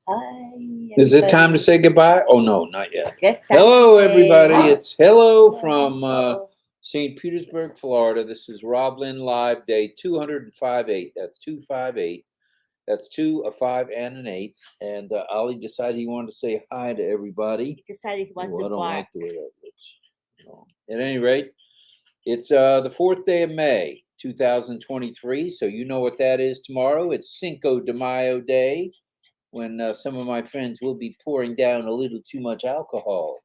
Hi. Is it time to everybody. say goodbye? Oh, no, not yet. Yes, time Hello, to say everybody. It's hello from hello. St. Petersburg, Florida. This is RobLynn Live Day 205.8. That's 258. That's 2, a 5, and an 8. And Ollie decided he wanted to say hi to everybody. He decided he wants Ooh, I to don't bark. like the way that looks. No. At any rate, it's the 4th day of May, 2023. So you know what that is tomorrow. It's Cinco de Mayo Day, when some of my friends will be pouring down a little too much alcohol.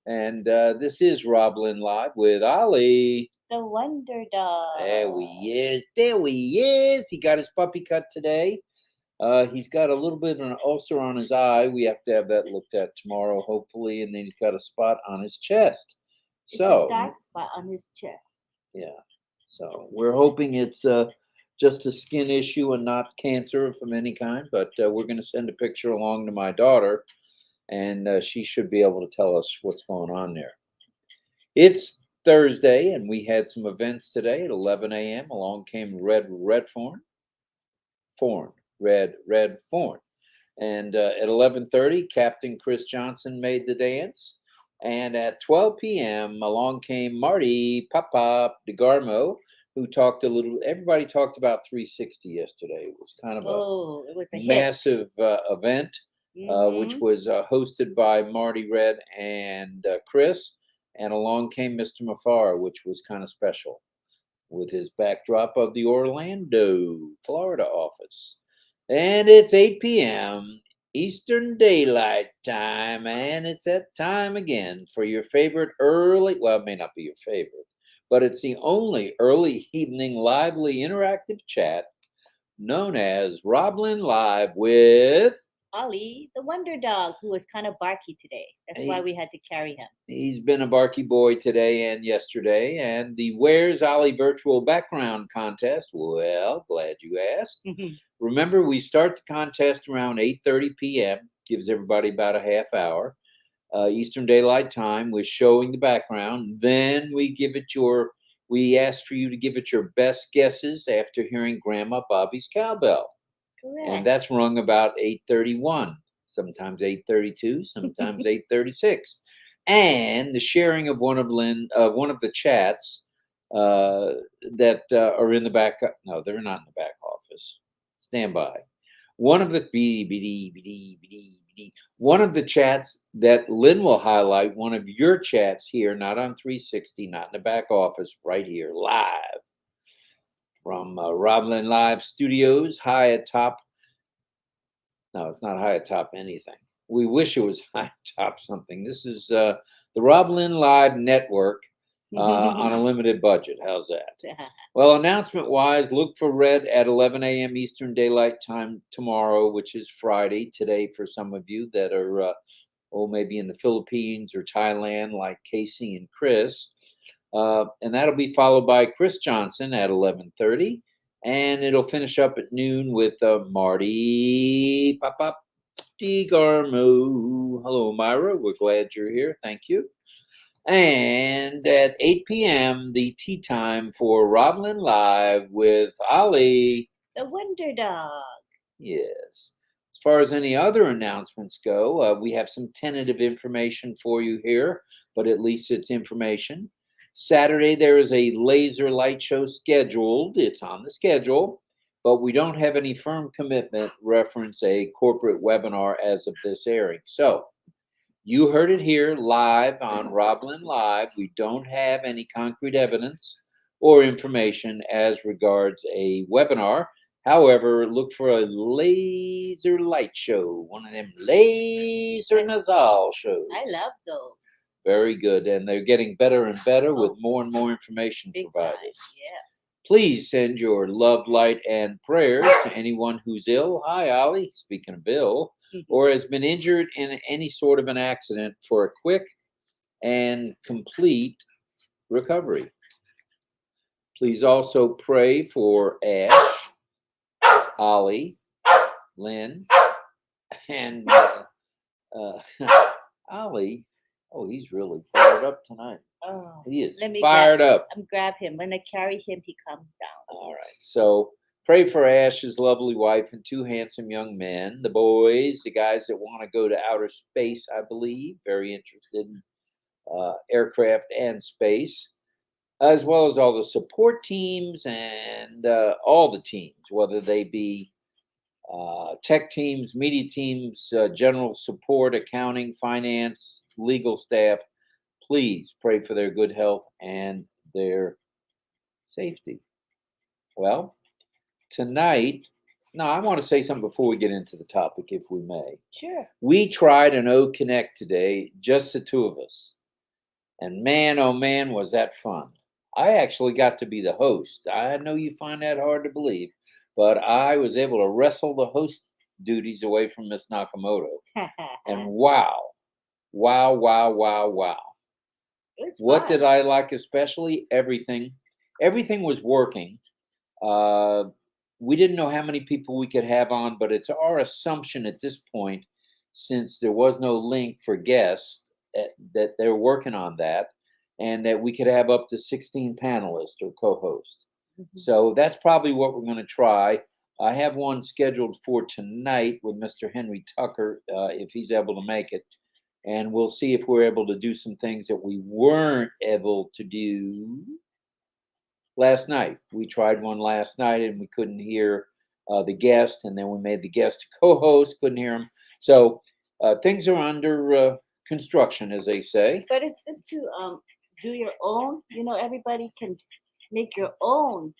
And this is RobLynn Live with Ollie. The Wonder Dog. There he is. There he is. He got his puppy cut today. He's got a little bit of an ulcer on his eye. We have to have that looked at tomorrow, hopefully. And then he's got a spot on his chest. It's So, a dark spot on his chest. yeah. So we're hoping it's just a skin issue and not cancer of any kind. But we're going to send a picture along to my daughter, and she should be able to tell us what's going on there. It's Thursday, and we had some events today at 11 a.m. Along came Red Fawn. And at 11:30, Captain Chris Johnson made the dance. And at 12 p.m., along came Marty Papa DeGarmo, who talked a little. Everybody talked about 360 yesterday. It was kind of it was a massive event, which hit. was hosted by Marty Red and Chris. And along came Mr. Mafara, which was kind of special, with his backdrop of the Orlando, Florida office. And it's 8 p.m. Eastern Daylight Time, and it's that time again for your favorite early, well, it may not be your favorite, but it's the only early evening lively interactive chat known as RobLynn Live with Ollie, the Wonder Dog, who was kind of barky today. That's why we had to carry him. He's been a barky boy today and yesterday. And the Where's Ollie virtual background contest, well, glad you asked. Remember, we start the contest around 8:30 p.m. Gives everybody about a half hour. Eastern Daylight Time with showing the background. Then we ask for you to give it your best guesses after hearing Grandma Bobby's cowbell. Correct. And that's rung about 8:31, sometimes 8:32, sometimes 8:36. And the sharing of one of the chats that are in the back. No, they're not in the back office. Stand by. One of the one of the chats that Lynn will highlight, one of your chats here, not on 360, not in the back office, right here, live from RobLynn Live Studios, high atop. No, it's not high atop anything. We wish it was high atop something. This is the RobLynn Live Network on a limited budget. How's that? Well, announcement-wise, look for Red at 11 a.m. Eastern Daylight Time tomorrow, which is Friday. Today, for some of you that are, maybe in the Philippines or Thailand, like Casey and Chris. And that'll be followed by Chris Johnson at 11:30. And it'll finish up at noon with Marty Pop DeGarmo. Hello, Myra. We're glad you're here. Thank you. And at 8 p.m., the tea time for RobLynn Live with Ollie, the Wonder Dog. Yes. As far as any other announcements go, we have some tentative information for you here, but at least it's information. Saturday, there is a laser light show scheduled. It's on the schedule, but we don't have any firm commitment reference a corporate webinar as of this airing. So you heard it here live on RobLynn Live. We don't have any concrete evidence or information as regards a webinar. However, look for a laser light show, one of them laser nasal shows. I love those. Very good. And they're getting better and better with more and more information provided. Yeah. Please send your love, light, and prayers to anyone who's ill. Hi, Ollie. Speaking of Bill, or has been injured in any sort of an accident for a quick and complete recovery. Please also pray for Ash, Ollie, Lynn, and Ollie. Oh, he's really fired up tonight. Oh, he is fired up. Grab him. When I carry him, he comes down. All right. So Pray for Ash's lovely wife and two handsome young men, the boys, the guys that want to go to outer space, I believe, very interested in aircraft and space, as well as all the support teams and all the teams, whether they be tech teams, media teams, general support, accounting, finance, legal staff. Please pray for their good health and their safety. Well, tonight, no, I want to say something before we get into the topic, if we may. Sure. We tried an O Connect today, just the two of us. And man, oh man, was that fun. I actually got to be the host. I know you find that hard to believe, but I was able to wrestle the host duties away from Miss Nakamoto. And wow. What did I like especially? Everything. Everything was working. We didn't know how many people we could have on, but it's our assumption at this point, since there was no link for guests, that they're working on that, and that we could have up to 16 panelists or co-hosts. Mm-hmm. So that's probably what we're going to try. I have one scheduled for tonight with Mr. Henry Tucker, if he's able to make it. And we'll see if we're able to do some things that we weren't able to do last night. We tried one last night and we couldn't hear the guest, and then we made the guest co-host, couldn't hear him. So things are under construction, as they say. But it's good to do your own. Everybody can make your own.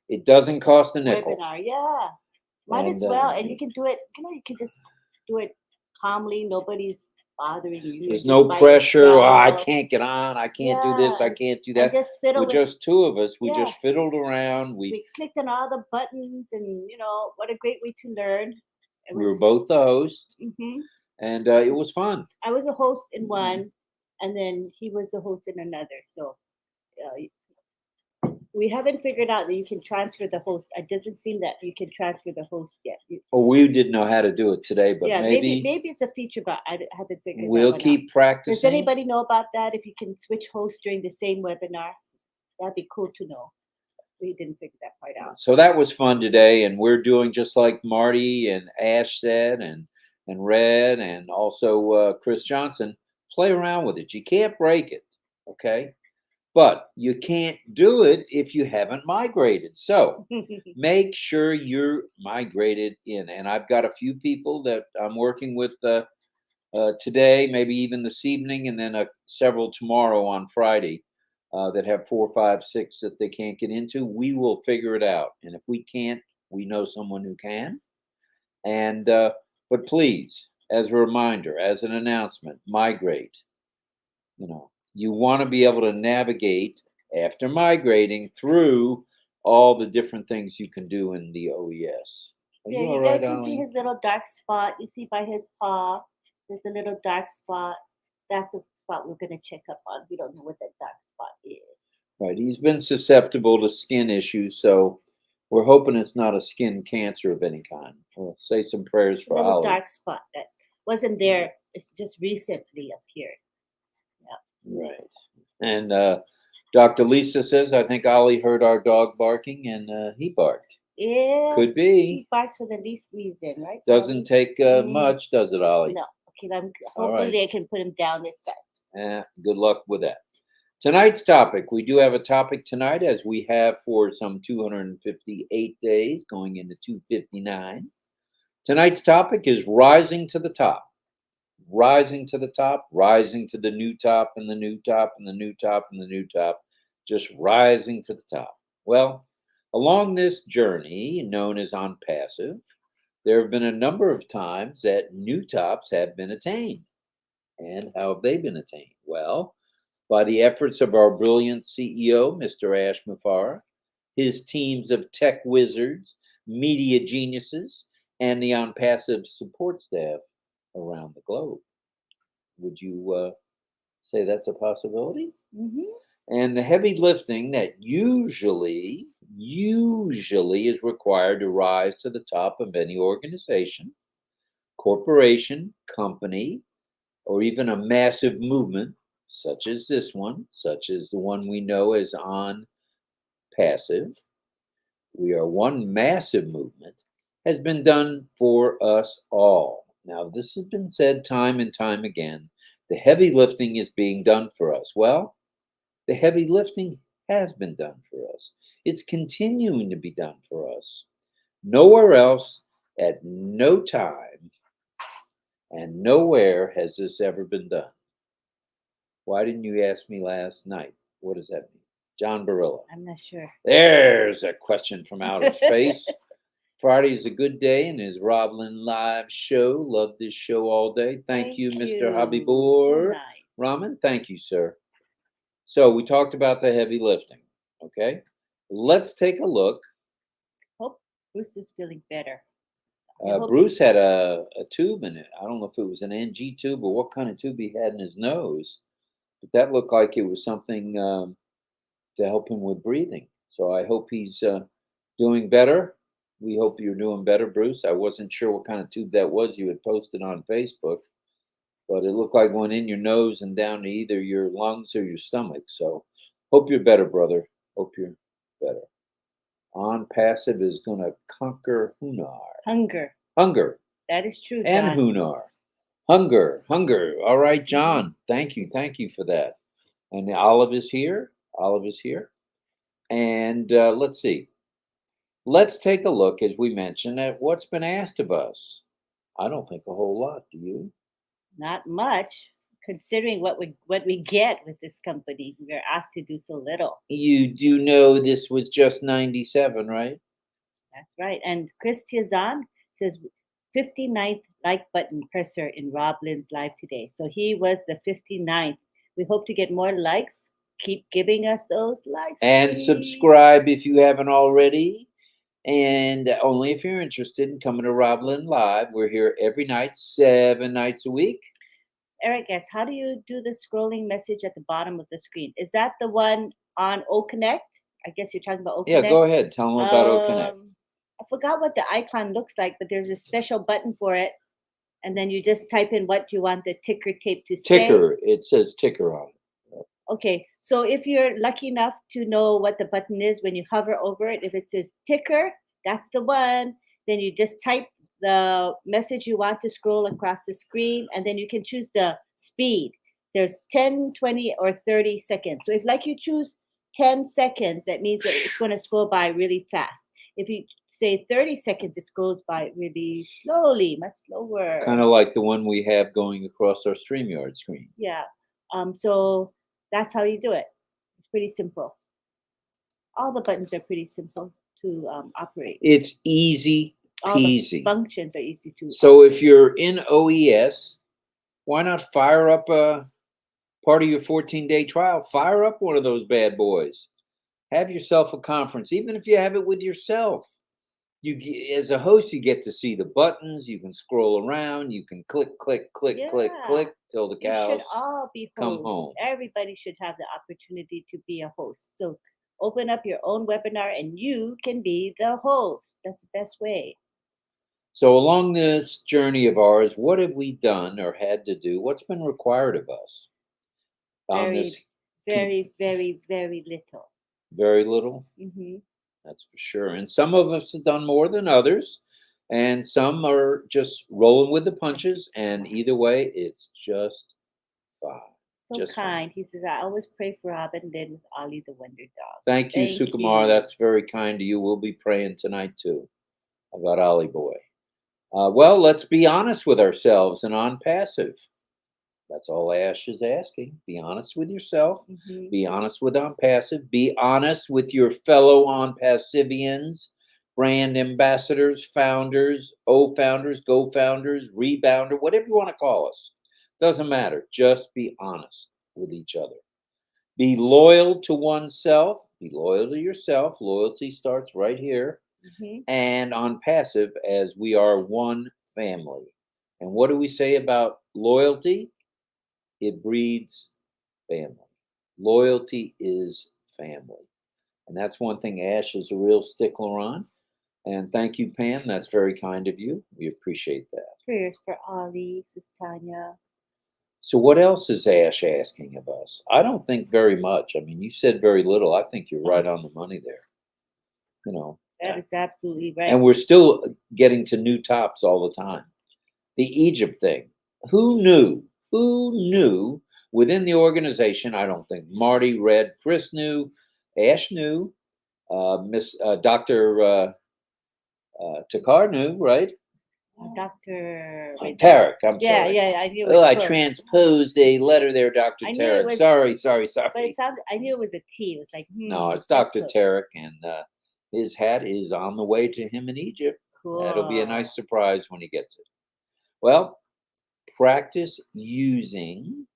It doesn't cost a nickel. Webinar, yeah. Might as well, and you can do it. You can just do it calmly. Nobody's bothering you. There's no pressure. Oh, I can't get on. I can't do this. I can't do that. We're just two of us. We just fiddled around. We clicked on all the buttons, and what a great way to learn. We were both the hosts, and it was fun. I was a host in one, and then he was a host in another. So we haven't figured out that you can transfer the host. It doesn't seem that you can transfer the host yet. We didn't know how to do it today, but maybe it's a feature, but I haven't figured it out. We'll keep practicing. Does anybody know about that? If you can switch hosts during the same webinar, that'd be cool to know. We didn't figure that part out. So that was fun today, and we're doing just like Marty and Ash said, and Red, and also Chris Johnson. Play around with it. You can't break it, okay? But you can't do it if you haven't migrated. So make sure you're migrated in. And I've got a few people that I'm working with today, maybe even this evening, and then several tomorrow on Friday that have 4, 5, 6 that they can't get into. We will figure it out. And if we can't, we know someone who can. And but please, as a reminder, as an announcement, migrate. You want to be able to navigate after migrating through all the different things you can do in the OES. You guys can see his little dark spot. You see by his paw, there's a little dark spot. That's the spot we're going to check up on. We don't know what that dark spot is. Right. He's been susceptible to skin issues, so we're hoping it's not a skin cancer of any kind. We'll say some prayers for Ollie. Dark spot that wasn't there. It's just recently appeared. Right. And Dr. Lisa says, I think Ollie heard our dog barking and he barked. Yeah. Could be. He barks for the least reason, right? Doesn't take much, does it, Ollie? No. Okay, hopefully they can put him down this time. Good luck with that. Tonight's topic. We do have a topic tonight, as we have for some 258 days, going into 259. Tonight's topic is rising to the top. Rising to the top, rising to the new top, and the new top, and the new top, and the new top, just rising to the top. Well, along this journey, known as on passive, there have been a number of times that new tops have been attained. And how have they been attained? Well, by the efforts of our brilliant CEO, Mr. Ash Mufara, his teams of tech wizards, media geniuses, and the on passive support staff around the globe. Would you say that's a possibility? And the heavy lifting that usually is required to rise to the top of any organization, corporation, company, or even a massive movement such as this one, such as the one we know as on passive, we are one massive movement, has been done for us all. Now, this has been said time and time again. The heavy lifting is being done for us. Well, the heavy lifting has been done for us. It's continuing to be done for us. Nowhere else, at no time, and nowhere has this ever been done. Why didn't you ask me last night? What does that mean? John Barilla. I'm not sure. There's a question from outer space. Friday is a good day in his RobLynn Live show. Love this show all day. Thank you, Mr. Hobby Boy. So nice. Raman, thank you, sir. So we talked about the heavy lifting. Okay. Let's take a look. Hope Bruce is feeling better. Bruce had a tube in it. I don't know if it was an NG tube or what kind of tube he had in his nose, but that looked like it was something to help him with breathing. So I hope he's doing better. We hope you're doing better, Bruce. I wasn't sure what kind of tube that was you had posted on Facebook, but it looked like one in your nose and down to either your lungs or your stomach. So hope you're better, brother. Hope you're better. On passive is going to conquer hunger. Hunger. That is true, And John. Hunar. Hunger. All right, John. Thank you for that. And Olive is here. And let's see. Let's take a look, as we mentioned, at what's been asked of us. I don't think a whole lot. Do you? Not much, considering what we get with this company. We're asked to do so little. You do know this was just 97, right? That's right. And Chris Tiazan says 59th like button presser in RobLynn's Live today. So he was the 59th. We hope to get more likes. Keep giving us those likes. And please. subscribe if you haven't already. And only if you're interested in coming to RobLynn Live. We're here every night, 7 nights a week. Eric asks, how do you do the scrolling message at the bottom of the screen? Is that the one on OConnect? I guess you're talking about OConnect. Yeah, go ahead. Tell them about OConnect. I forgot what the icon looks like, but there's a special button for it. And then you just type in what you want the ticker tape to say. Ticker. It says ticker on it. Okay, so if you're lucky enough to know what the button is, when you hover over it, if it says ticker, that's the one. Then you just type the message you want to scroll across the screen, and then you can choose the speed. There's 10, 20, or 30 seconds. So if you choose 10 seconds, that means that it's going to scroll by really fast. If you say 30 seconds, it scrolls by really slowly, much slower. Kind of like the one we have going across our StreamYard screen. Yeah. So that's how you do it. It's pretty simple. All the buttons are pretty simple to operate. It's easy peasy. All the functions are easy to So operate. if you're in OES, why not fire up a part of your 14-day trial? Fire up one of those bad boys. Have yourself a conference, even if you have it with yourself. As a host, you get to see the buttons. You can scroll around. You can click till the cows should all be come hosts. home. Everybody should have the opportunity to be a host. So open up your own webinar and you can be the host. That's the best way. So along this journey of ours, what have we done or had to do? What's been required of us? Very, very little. Very little? Mm-hmm. That's for sure. And some of us have done more than others. And some are just rolling with the punches. And either way, it's just fine. So just kind. Fine. He says, I always pray for RobLynn with Ollie the Wonder Dog. Thank you, Sukumar. You. That's very kind to you. We'll be praying tonight, too, about Ollie Boy. Well, let's be honest with ourselves and on passive. That's all Ash is asking. Be honest with yourself. Mm-hmm. Be honest with on passive. Be honest with your fellow on passivians, brand ambassadors, founders, founders, go founders, rebounder, whatever you want to call us. Doesn't matter. Just be honest with each other. Be loyal to oneself. Be loyal to yourself. Loyalty starts right here. Mm-hmm. And on passive, as we are one family. And what do we say about loyalty? It breeds family. Loyalty is family. And that's one thing Ash is a real stickler on. And thank you, Pam. That's very kind of you. We appreciate that. Prayers for Ollie, Sis Tanya. So what else is Ash asking of us? I don't think very much. I mean, you said very little. I think you're right on the money there. You know, That is absolutely right. And we're still getting to new tops all the time. The Egypt thing. Who knew? Who knew within the organization? I don't think Marty read, Chris knew, Ash knew, Miss Dr. Takar knew, right? Dr. Tarek, I'm Yeah, sorry. yeah, I knew it Oh, was I close. transposed a letter there, Dr. I knew it Tarek. was- Sorry. But it sounded, I knew it was a T. It was like, No, it's that's Dr. close. Tarek, and his hat is on the way to him in Egypt. Cool. That'll be a nice surprise when he gets it. Well, practice using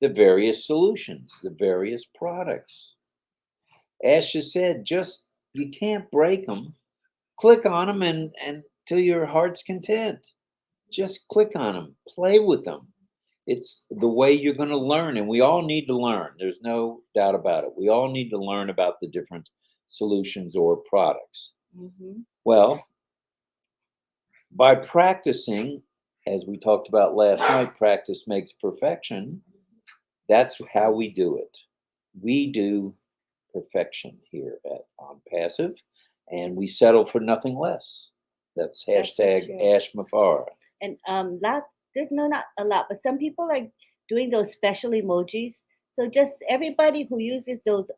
the various solutions, the various products. Ash just said, just you can't break them. Click on them and till your heart's content. Just click on them, play with them. It's the way you're going to learn, and we all need to learn. There's no doubt about it. We all need to learn about the different solutions or products. Mm-hmm. Well, by practicing, as we talked about last night, practice makes perfection. That's how we do it. We do perfection here on Passive, and we settle for nothing less. That's hashtag Ash Mafara. And there's not a lot, but some people are doing those special emojis. So just everybody who uses those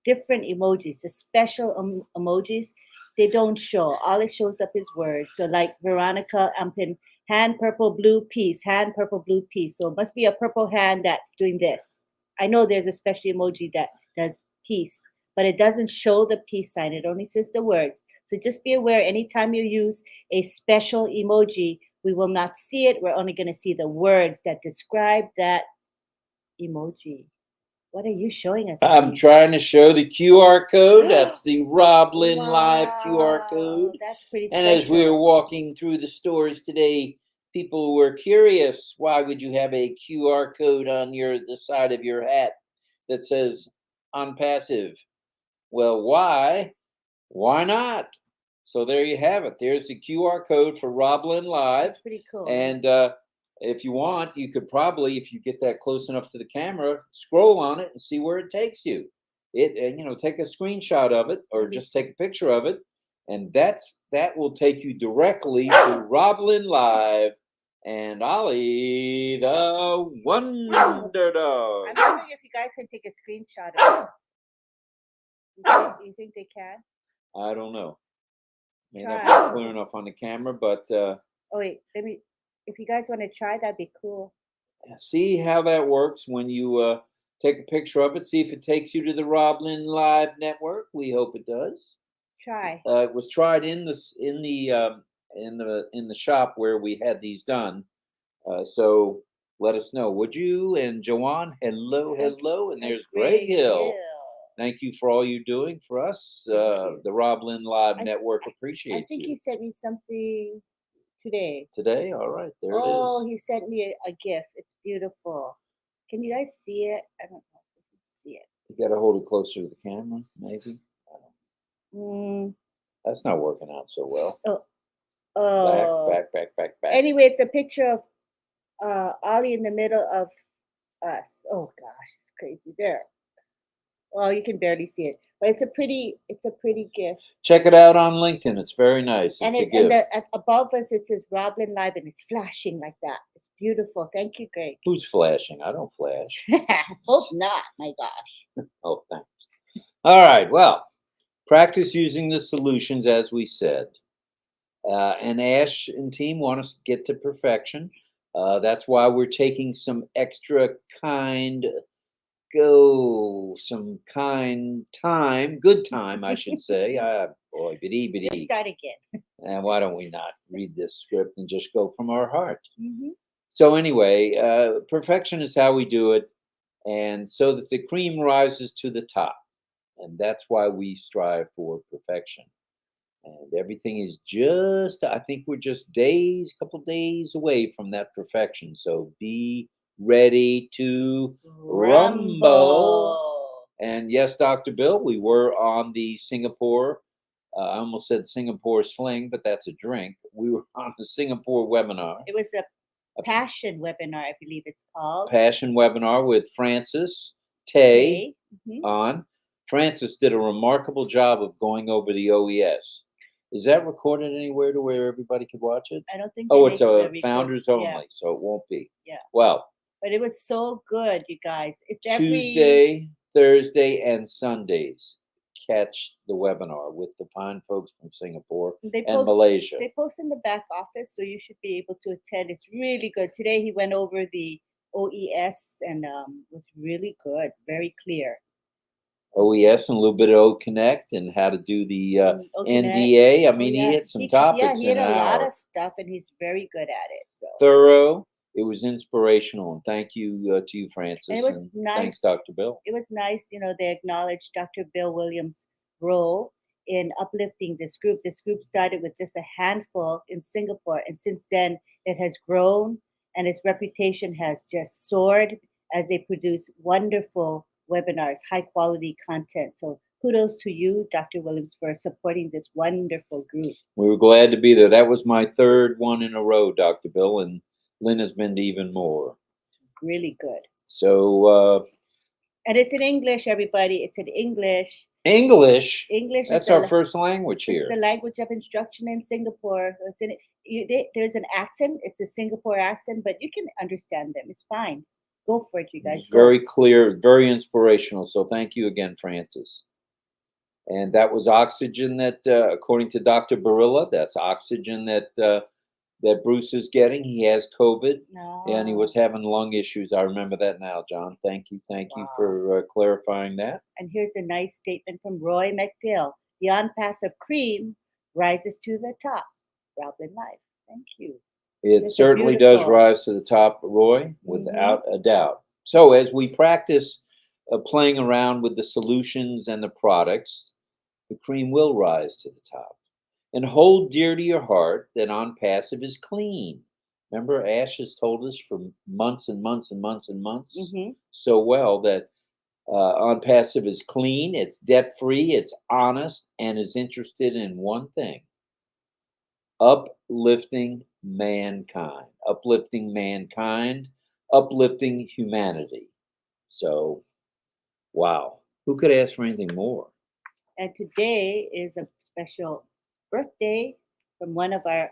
different emojis, the special emojis, they don't show. All it shows up is words. So like Veronica, I'm in hand purple blue peace, hand purple blue peace. So it must be a purple hand that's doing this. I know there's a special emoji that does peace, but it doesn't show the peace sign. It only says the words. So just be aware, anytime you use a special emoji, we will not see it. We're only going to see the words that describe that emoji. What are you showing us? I'm trying to show the QR code. That's the RobLynn Live QR code. That's pretty and special. as we were walking through the stores today, people were curious, why would you have a QR code on the side of your hat that says on Passive? Well, why? Why not? So there you have it. There's the QR code for RobLynn Live. That's pretty cool. And if you want, you could probably, if you get that close enough to the camera, scroll on it and see where it takes you. Take a screenshot of it or just take a picture of it, and that will take you directly to RobLynn Live and Ollie the Wonder Dog. I'm wondering if you guys can take a screenshot of it. You think they can? I don't know. May Try. not be clear enough on the camera, but oh wait, if you guys want to try, that'd be cool. See how that works when you take a picture of it. See if it takes you to the RobLynn Live network. We hope it does. Try. It was tried in the shop where we had these done. So let us know, would you? And Joanne, hello, and there's Greg Hill. Thank you for all you're doing for us. The RobLynn Live network appreciates you. I think he sent me something today. Today? All right, there it is. Oh, he sent me a gift. It's beautiful. Can you guys see it? I don't know if you can see it. You got to hold it closer to the camera, maybe. That's not working out so well. Back. Anyway, it's a picture of Ollie in the middle of us. Oh gosh, it's crazy. There. Oh, you can barely see it, but it's a pretty gift. Check it out on LinkedIn. It's very nice. It's a gift. And above us it says RobLynn Live, and it's flashing like that. It's beautiful. Thank you, Greg. Who's flashing? I don't flash. Hope not. My gosh. Oh, thanks. All right. Well, practice using the solutions as we said. And Ash and team want us to get to perfection. That's why we're taking some extra good time, I should say. Boy, biddy. Let's start again. And why don't we not read this script and just go from our heart? Mm-hmm. So anyway, perfection is how we do it, and so that the cream rises to the top. And that's why we strive for perfection. And everything is I think we're just a couple days away from that perfection. So be ready to rumble. And yes, Dr. Bill, we were on the Singapore, I almost said Singapore sling, but that's a drink. We were on the Singapore webinar. It was a passion webinar, I believe it's called. Passion webinar with Francis Tay on. Francis did a remarkable job of going over the OES. Is that recorded anywhere to where everybody could watch it? I don't think. Oh, they it's make the a record- founders yeah, only, so it won't be. Yeah. Well, But it was so good, you guys. It's every Tuesday, Thursday, and Sundays. Catch the webinar with the fine folks from Singapore They and post, Malaysia. They post in the back office, so you should be able to attend. It's really good. Today he went over the OES and was really good, very clear. OES and a little bit of O Connect and how to do the OConnect. NDA. I Oh, mean, yeah. he hit some Yeah, topics he in had an a lot hour. of stuff, and he's very good at it. So Thorough. It was inspirational, and thank you to you, Francis. And it was and nice. Thanks, Dr. Bill. It was nice, they acknowledged Dr. Bill Williams' role in uplifting this group. This group started with just a handful in Singapore, and since then it has grown, and its reputation has just soared as they produce wonderful webinars, high quality content. So kudos to you, Dr. Williams, for supporting this wonderful group. We were glad to be there. That was my third one in a row, Dr. Bill, and Lynn has been to even more. Really good. So, and it's in English, everybody. It's in English. English. English. That's our first language here. It's the language of instruction in Singapore. So it's there's an accent. It's a Singapore accent, but you can understand them. It's fine. Go for it, you guys. It's very clear, very inspirational. So thank you again, Francis. And that was oxygen that, according to Dr. Barilla, that's oxygen that that Bruce is getting. He has COVID, and he was having lung issues. I remember that now, John. Thank you for clarifying that. And here's a nice statement from Roy McPhail. The on-passive cream rises to the top. RobLynn Live. Thank you. It certainly does rise to the top, Roy, without a doubt. So as we practice playing around with the solutions and the products, the cream will rise to the top. And hold dear to your heart that on passive is clean. Remember, Ash has told us for months and months and months and months so well that on passive is clean, it's debt-free, it's honest, and is interested in one thing: uplifting mankind, uplifting humanity. So, wow, who could ask for anything more? And today is a special birthday from one of our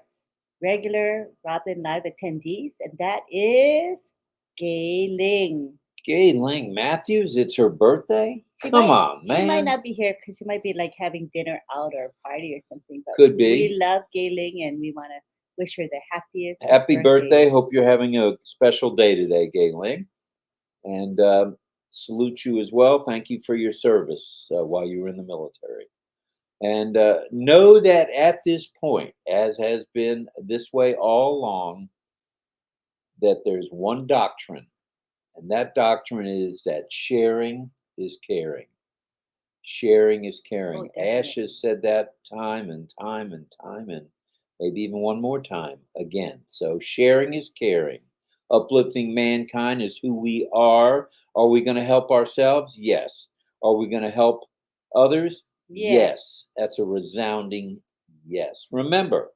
regular RobLynn Live attendees, and that is Gay Ling. Gay Ling Matthews, it's her birthday? Come on, man. She might not be here because she might be like having dinner out or a party or something. But could be. We love Gay Ling, and we want to wish her the happiest. Happy birthday. Hope you're having a special day today, Gay Ling. And salute you as well. Thank you for your service while you were in the military. And know that at this point, as has been this way all along, that there's one doctrine, and that doctrine is that sharing is caring. Sharing is caring. Ash has said that time and time and time, and maybe even one more time again. So sharing is caring. Uplifting mankind is who we are. Are we going to help ourselves? Yes. Are we going to help others? Yes. That's a resounding yes. Remember,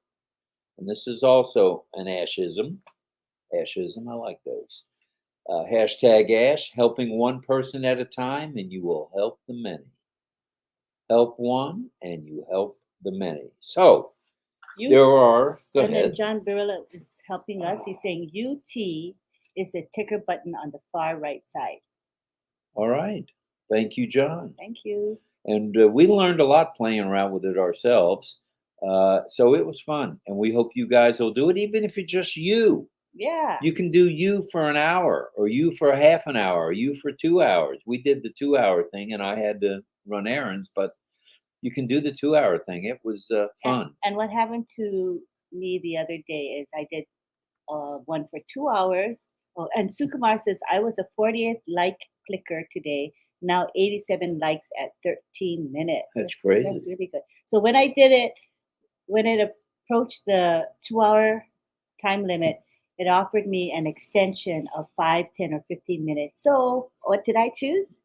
and this is also an Ashism. Ashism, I like those. Hashtag Ash, helping one person at a time, and you will help the many. Help one, and you help the many. So, there are. Go ahead. Then John Barilla is helping us. He's saying UT is a ticker button on the far right side. All right. Thank you, John. Thank you. And we learned a lot playing around with it ourselves. So it was fun. And we hope you guys will do it, even if it's just you. Yeah. You can do you for an hour, or you for half an hour, or you for 2 hours. We did the 2-hour thing, and I had to run errands, but you can do the 2-hour thing. It was fun. And what happened to me the other day is I did one for 2 hours. Oh, and Sukumar says I was a 40th like clicker today. Now 87 likes at 13 minutes. That's crazy. That's really good. So when I did it, when it approached the 2-hour time limit, it offered me an extension of 5, 10, or 15 minutes. So what did I choose?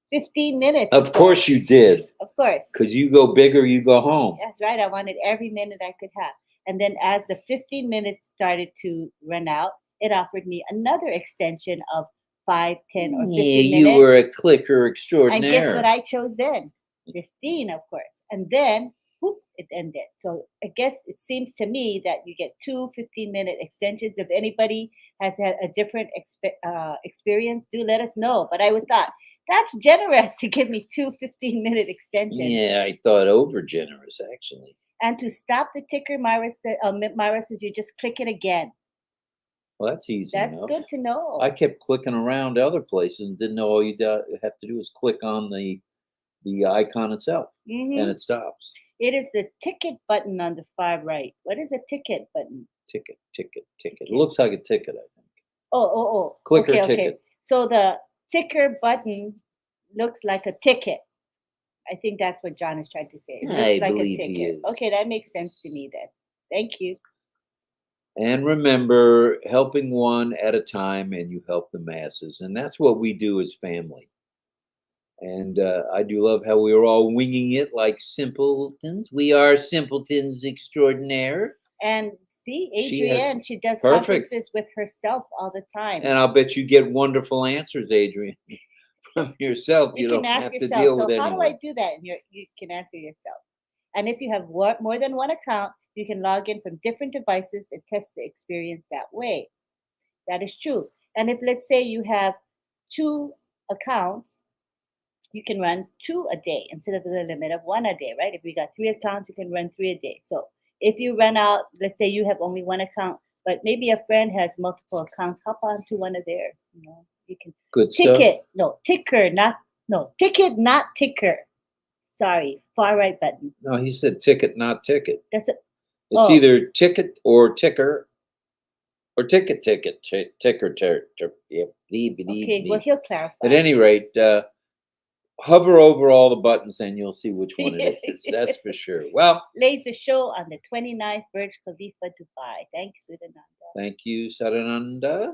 15 minutes. Of course you did. Of course. Because you go big or you go home. That's right. I wanted every minute I could have. And then as the 15 minutes started to run out, it offered me another extension of 5, 10, or 15 Yeah, minutes. you were a clicker And extraordinaire. guess what I chose then? 15, of course. And then, whoop, it ended. So I guess it seems to me that you get 2 15-minute extensions. If anybody has had a different experience, do let us know. But I would thought, that's generous to give me 2 15-minute extensions. Yeah, I thought over generous, actually. And to stop the ticker, Myra says you just click it again. Well, that's easy That's enough. good to know. I kept clicking around other places and didn't know all you have to do is click on the icon itself, Mhm. and it stops. It is the ticket button on the far right. What is a ticket button? Ticket. It looks like a ticket, I think. Oh. Clicker Okay. ticket. So the ticker button looks like a ticket. I think that's what John is trying to say. It looks I like believe a he ticket. is. Okay, that makes sense to me then. Thank you. And remember, helping one at a time, and you help the masses, and that's what we do as family. And I do love how we are all winging it like simpletons. We are simpletons extraordinaire. And see, She has Adrienne, she does perfect. conferences with herself all the time. And I'll bet you get wonderful answers, Adrienne, from yourself. You You can don't ask have yourself. to deal So with how anyone. do I do that? And you can answer yourself. And if you have more than one account, you can log in from different devices and test the experience that way. That is true. And if, let's say, you have 2 accounts, you can run 2 a day instead of the limit of 1 a day, right? If you got 3 accounts, you can run 3 a day. So if you run out, let's say you have only 1 account, but maybe a friend has multiple accounts, hop on to one of theirs. You can Good stuff. ticket, not ticker. Sorry, far right button. No, he said ticket, not ticket. That's it. It's either ticket or ticker, or ticker. Yep. Okay, well, he'll clarify. At any rate, hover over all the buttons and you'll see which one it is. That's for sure. Well, Laser show on the 29th, Burj Khalifa, Dubai. Thanks, Sudananda. thank you, Sarananda.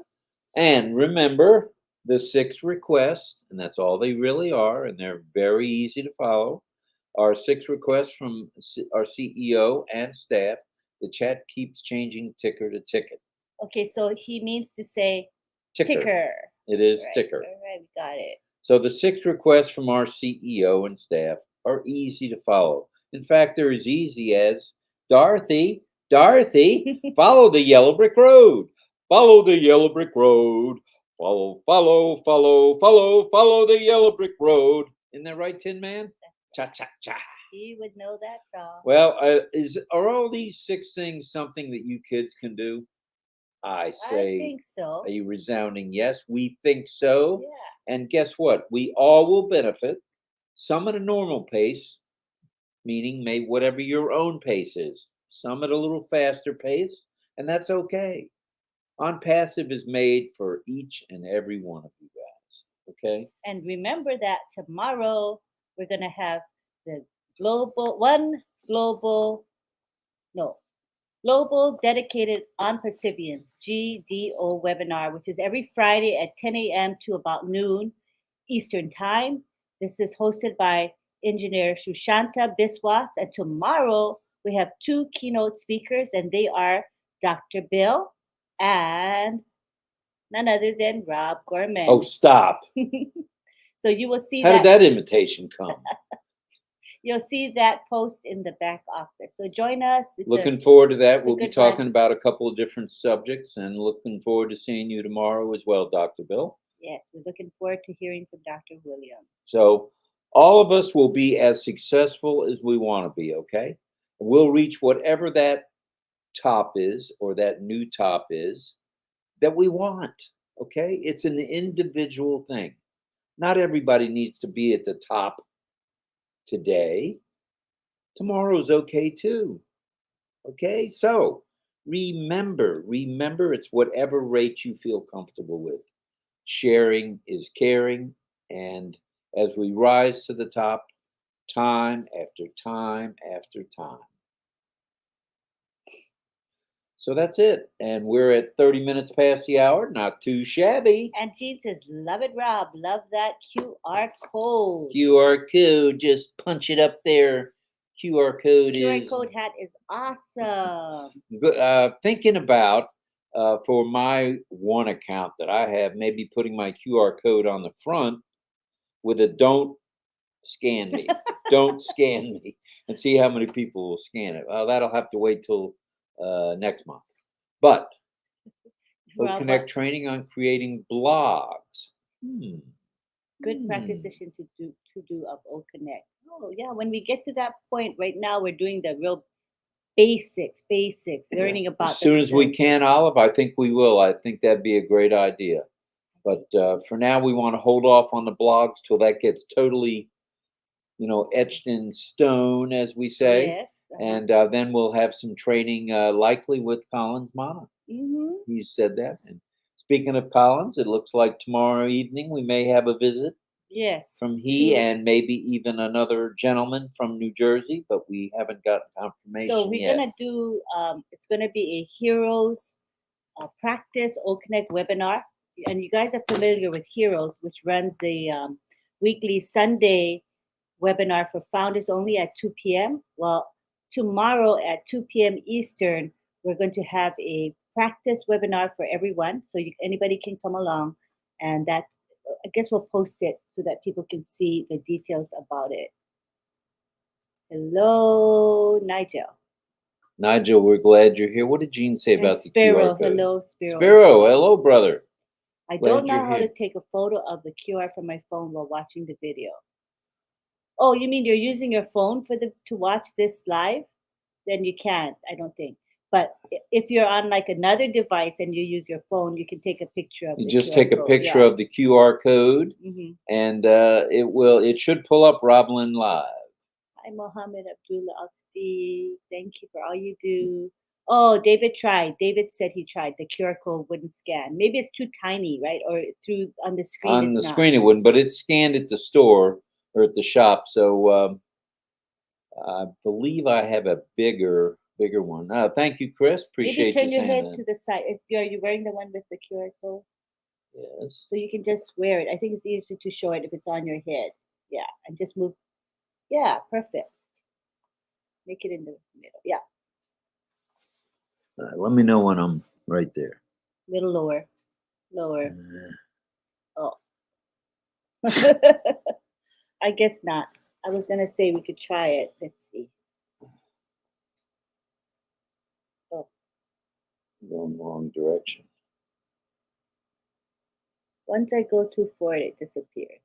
And remember the 6 requests, and that's all they really are, and they're very easy to follow. Our 6 requests from our CEO and staff. The chat keeps changing ticker to ticket. Okay, so he means to say Ticker. ticker. It is Right, ticker. all right, we got it. So the 6 requests from our CEO and staff are easy to follow. In fact, they're as easy as Dorothy, follow the yellow brick road. Follow the yellow brick road. Follow the yellow brick road. Isn't that right, Tin Man? Cha cha cha. He would know that song. Well, are all these 6 things something that you kids can do? I say I think so. a resounding yes. We think so. Yeah. And guess what? We all will benefit. Some at a normal pace, meaning whatever your own pace is. Some at a little faster pace, and that's okay. On Passive is made for each and every one of you guys. Okay? And remember that tomorrow we're going to have the Global Dedicated on Pacifians, GDO webinar, which is every Friday at 10 a.m. to about noon Eastern Time. This is hosted by engineer Shushanta Biswas. And tomorrow we have 2 keynote speakers, and they are Dr. Bill and none other than Rob Gorman. Oh, stop. So you will see How did that invitation come? You'll see that post in the back office. So join us. Looking forward to that. We'll be good talking one. about a couple of different subjects, and looking forward to seeing you tomorrow as well, Dr. Bill. Yes, we're looking forward to hearing from Dr. Williams. So all of us will be as successful as we want to be, okay? We'll reach whatever that top is, or that new top is, that we want, okay? It's an individual thing. Not everybody needs to be at the top today. Tomorrow's okay too. Okay? So remember, it's whatever rate you feel comfortable with. Sharing is caring. And as we rise to the top, time after time after time. So that's it. And we're at 30 minutes past the hour. Not too shabby. And Jean says, love it, Rob. Love that QR code. QR code. Just punch it up there. QR code QR code hat is awesome. Thinking about for my one account that I have, maybe putting my QR code on the front with a "Don't scan me, don't scan me," and see how many people will scan it. Well, that'll have to wait till next month. But Well, Connect training on creating blogs. good practice session to do of O Connect. Oh yeah, when we get to that point, right now we're doing the real basics, learning about As soon as we can, Olive, I think we will. I think that'd be a great idea. But for now, we want to hold off on the blogs till that gets totally, etched in stone, as we say. Yes. And then we'll have some training, likely with Colin's mama. He said that. And speaking of Collins, it looks like tomorrow evening we may have a visit. Yes. From he and maybe even another gentleman from New Jersey, but we haven't gotten confirmation So we're yet. gonna do. It's gonna be a Heroes Practice O Connect webinar, and you guys are familiar with Heroes, which runs the weekly Sunday webinar for founders only at 2 p.m. Well, tomorrow at 2 p.m. Eastern, we're going to have a practice webinar for everyone, so anybody can come along, and that's. I guess we'll post it so that people can see the details about it. Hello, Nigel. Nigel, we're glad you're here. What did Jean say about the Sparrow, QR code? hello, Sparrow. Sparrow, hello, brother. I Glad don't know you're how here. to take a photo of the QR from my phone while watching the video. Oh, you mean you're using your phone to watch this live? Then you can't, I don't think. But if you're on like another device and you use your phone, you can take a picture of You the just QR take a code. picture of the QR code, and it should pull up RobLynn Live. Hi, Mohammed Abdullah Asti. Thank you for all you do. Oh, David tried. David said he tried. The QR code wouldn't scan. Maybe it's too tiny, right? Or on the screen. On the screen it wouldn't, but it's scanned at the store or at the shop. So I believe I have a bigger one. Thank you, Chris. Appreciate Maybe turn you your saying head that. to the side. Are you wearing the one with the QR code? Yes. So you can just wear it. I think it's easier to show it if it's on your head. Yeah, and just move. Yeah, perfect. Make it in the middle. Yeah. Let me know when I'm right there. Little lower. Lower. Oh. I guess not. I was going to say we could try it. Let's see. Oh. Going the wrong direction. Once I go too forward, it disappears.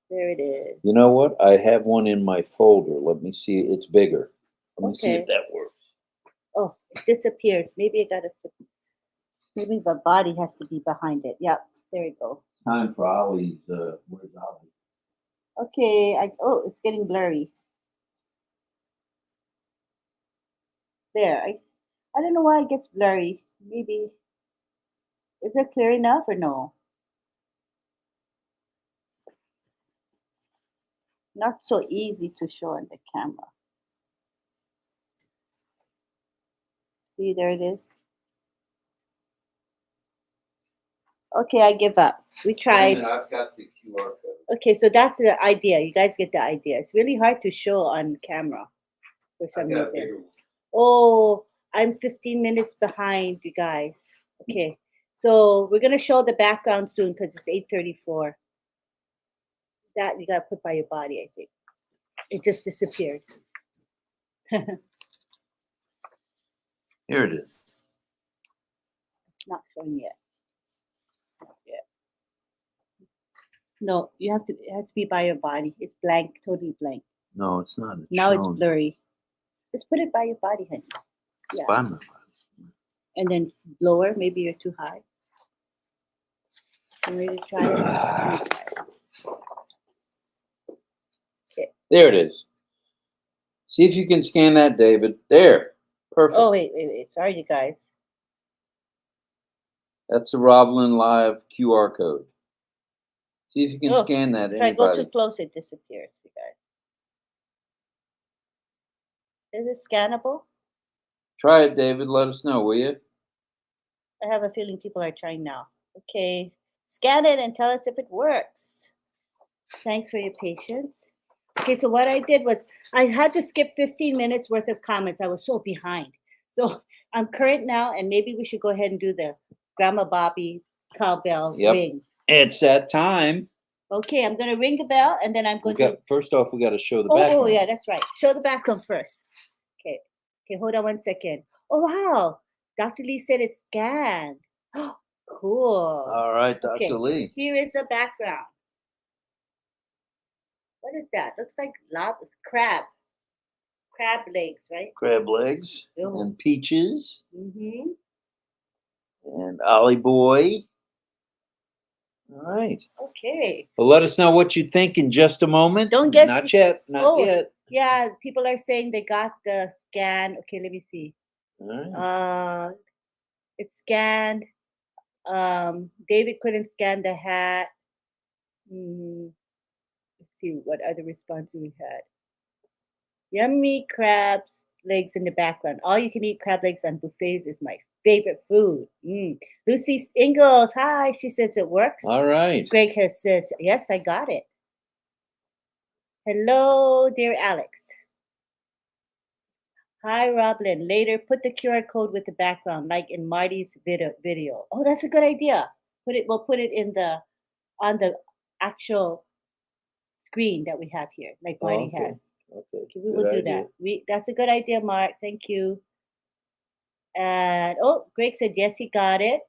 There it is. You know what? I have one in my folder. Let me see. It's bigger. Let me see if that works. Oh, it disappears. Maybe maybe the body has to be behind it. Yep, there you go. Time for Ollie's. Where's Ollie? Okay. It's getting blurry. There. I don't know why it gets blurry. Maybe. Is it clear enough or no? Not so easy to show on the camera. See, there it is. Okay, I give up. We tried. I've got the QR code. Okay, so that's the idea. You guys get the idea. It's really hard to show on camera for some reason. Oh, I'm 15 minutes behind, you guys. Okay, so we're gonna show the background soon because it's 8:34. That you gotta put by your body, I think. It just disappeared. Here it is. It's not showing yet. Not yet. No, it has to be by your body. It's blank, totally blank. No, it's not. Now it's blurry. Just put it by your body, honey. It's by my body. And then lower, maybe you're too high. You ready to try it? Okay. There it is. See if you can scan that, David. There. Perfect. Oh, wait. Sorry, you guys. That's the RobLynn Live QR code. See if you can scan that. If I go too close, it disappears, you guys. Is it scannable? Try it, David. Let us know, will you? I have a feeling people are trying now. Okay. Scan it and tell us if it works. Thanks for your patience. Okay, so what I did was I had to skip 15 minutes worth of comments. I was so behind. So I'm current now, and maybe we should go ahead and do the Grandma Bobby cowbell Yep. ring. It's that time. Okay, I'm going to ring the bell, and then I'm going to... First off, we got to show the background. Oh, yeah, that's right. Show the background first. Okay, hold on 1 second. Oh, wow. Dr. Lee said it's scanned. Oh, cool. All right, Dr. Okay, Lee. here is the background. What is that? Looks like crab legs, right? Crab legs and peaches Mm-hmm. and Ollie Boy. All right. Okay. Well, let us know what you think in just a moment. Don't guess. Not yet. Not yet. Yeah, people are saying they got the scan. Okay, let me see. All right. It's scanned. David couldn't scan the hat. Let's see what other response we had. Yummy crabs legs in the background. All you can eat crab legs on buffets is my favorite food. Lucy Ingalls, hi. She says it works. All right. Greg says, yes, I got it. Hello, dear Alex. Hi, RobLynn. Later, put the QR code with the background, like in Marty's video. Oh, that's a good idea. We'll put it on the actual screen that we have here, like Marty has. Okay, we will do that. That's a good idea, Mark. Thank you. And Greg said yes, he got it.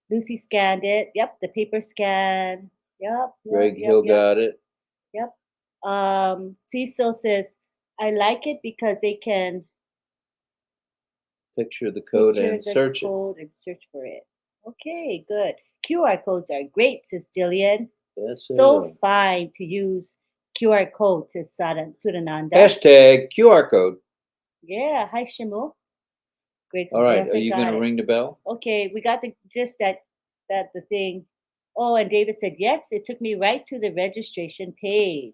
Lucy scanned it. Yep, the paper scan. Yep. Greg Hill got it. Yep. Cecil says, I like it because they can picture the code and search for it. Okay, good. QR codes are great, says Jillian. Yes, so fine to use QR code, says Sudananda. Hashtag QR code. Yeah, hi Shimu. Great. All right, are you going to ring the bell? Okay, we got the thing. Oh, and David said, yes, it took me right to the registration page.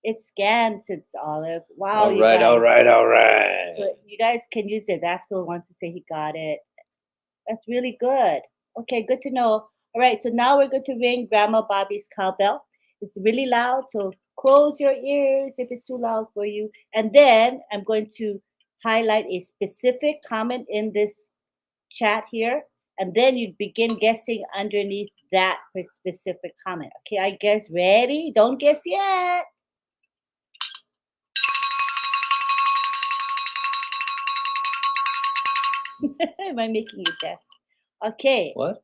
It's scanned, says Olive. Wow, all right. So you guys can use it. Vasco wants to say he got it. That's really good. Okay, good to know. All right, so now we're going to ring Grandma Bobby's cowbell. It's really loud, so close your ears if it's too loud for you. And then I'm going to highlight a specific comment in this chat here, and then you begin guessing underneath that specific comment. Okay, I guess ready? Don't guess yet. Am I making you guess? Okay. What?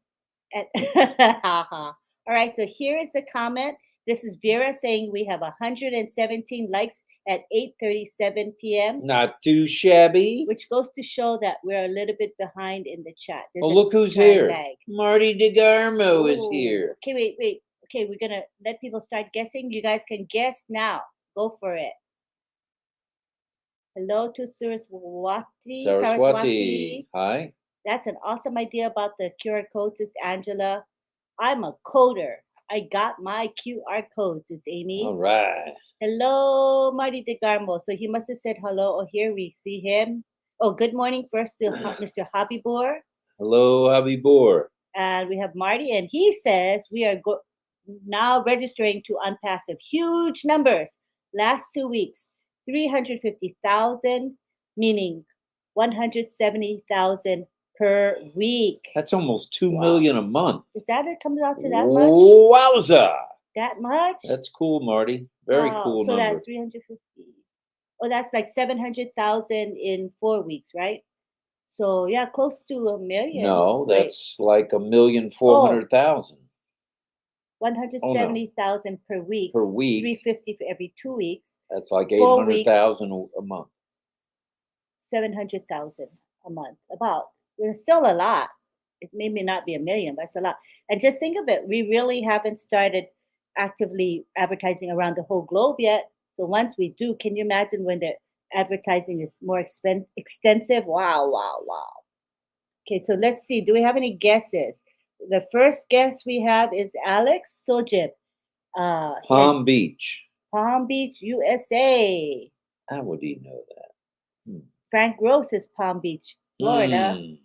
All right, so here is the comment. This is Vera saying we have 117 likes at 8:37 p.m. Not too shabby. Which goes to show that we're a little bit behind in the chat. Look who's here. Marty DeGarmo is here. Okay, wait. Okay, we're going to let people start guessing. You guys can guess now. Go for it. Hello to Saraswati. Hi. That's an awesome idea about the QR codes, is Angela. I'm a coder. I got my QR codes, is Amy. All right. Hello, Marty DeGarmo. So he must have said hello. Oh, here we see him. Oh, good morning first to Mr. Hobby Boar. Hello, Hobby Boar. And we have Marty, and he says we are now registering to Unpassive. Huge numbers. Last 2 weeks, 350,000, meaning 170,000 per week. That's almost 2 million a month. Is that it comes out to that much? Wowza! That much? That's cool, Marty. Very cool so number. That's 350. Oh, that's like 700,000 in 4 weeks, right? So yeah, close to $1 million. No, that's like 1,400,000. 170,000 per week. Per week. 350 for every 2 weeks. That's like 800,000 a month. 700,000 a month. About. It's still a lot. It may not be $1 million, but it's a lot. And just think of it. We really haven't started actively advertising around the whole globe yet. So once we do, can you imagine when the advertising is more extensive? Wow. Okay, so let's see. Do we have any guesses? The first guess we have is Alex Sojib. Palm Beach. Palm Beach, USA. How would he know that? Frank Gross is Palm Beach, Florida.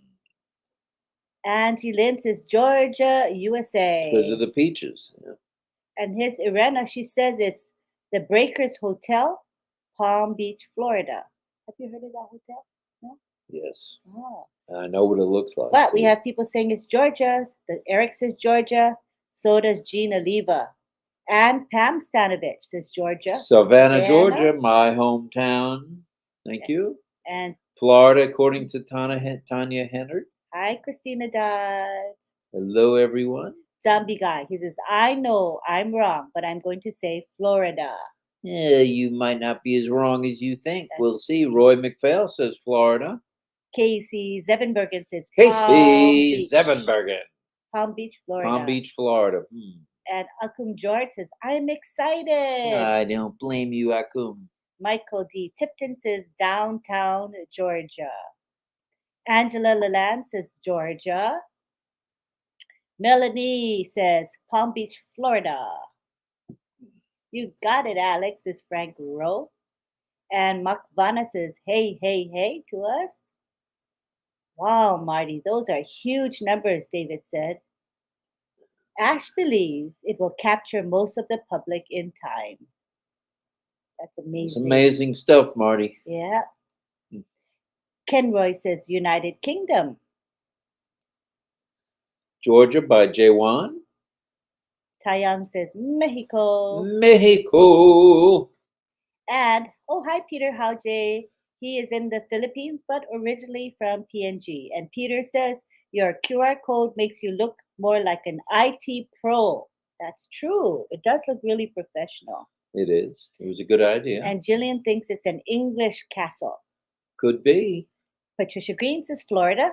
Angie Lynn is Georgia, USA. Because of the peaches. Yeah. And his Irena, she says it's the Breakers Hotel, Palm Beach, Florida. Have you heard of that hotel? No? Yes. Oh. I know what it looks like. But we too. have people saying it's Georgia. Eric says Georgia. So does Gina Leva. And Pam Stanovich says Georgia. Savannah, Georgia, my hometown. Thank you. And Florida, according to Tanya Hennard. hi, Christina Dodds. Hello, everyone. Zombie guy. He says, I know I'm wrong, but I'm going to say Florida. Yeah, you might not be as wrong as you think. That's We'll see. Roy McPhail says Florida. Casey Zevenbergen says Casey Palm Beach. Zevenbergen. Palm Beach, Florida. Palm Beach, Florida. And Akum George says, I'm excited. I don't blame you, Akum. Michael D. Tipton says downtown Georgia. Angela Leland says Georgia. Melanie says Palm Beach, Florida. You got it, Alex, says Frank Rowe. And Makvana says, hey, hey, hey to us. Wow, Marty, those are huge numbers, David said. Ash believes it will capture most of the public in time. That's amazing. It's amazing stuff, Marty. Yeah. Ken Roy says United Kingdom. Georgia by J1. Taeyang says Mexico. Mexico. And, oh, hi, Peter Hauge. He is in the Philippines, but originally from PNG. And Peter says, your QR code makes you look more like an IT pro. That's true. It does look really professional. It is. It was a good idea. And Jillian thinks it's an English castle. Could be. Patricia Green says Florida.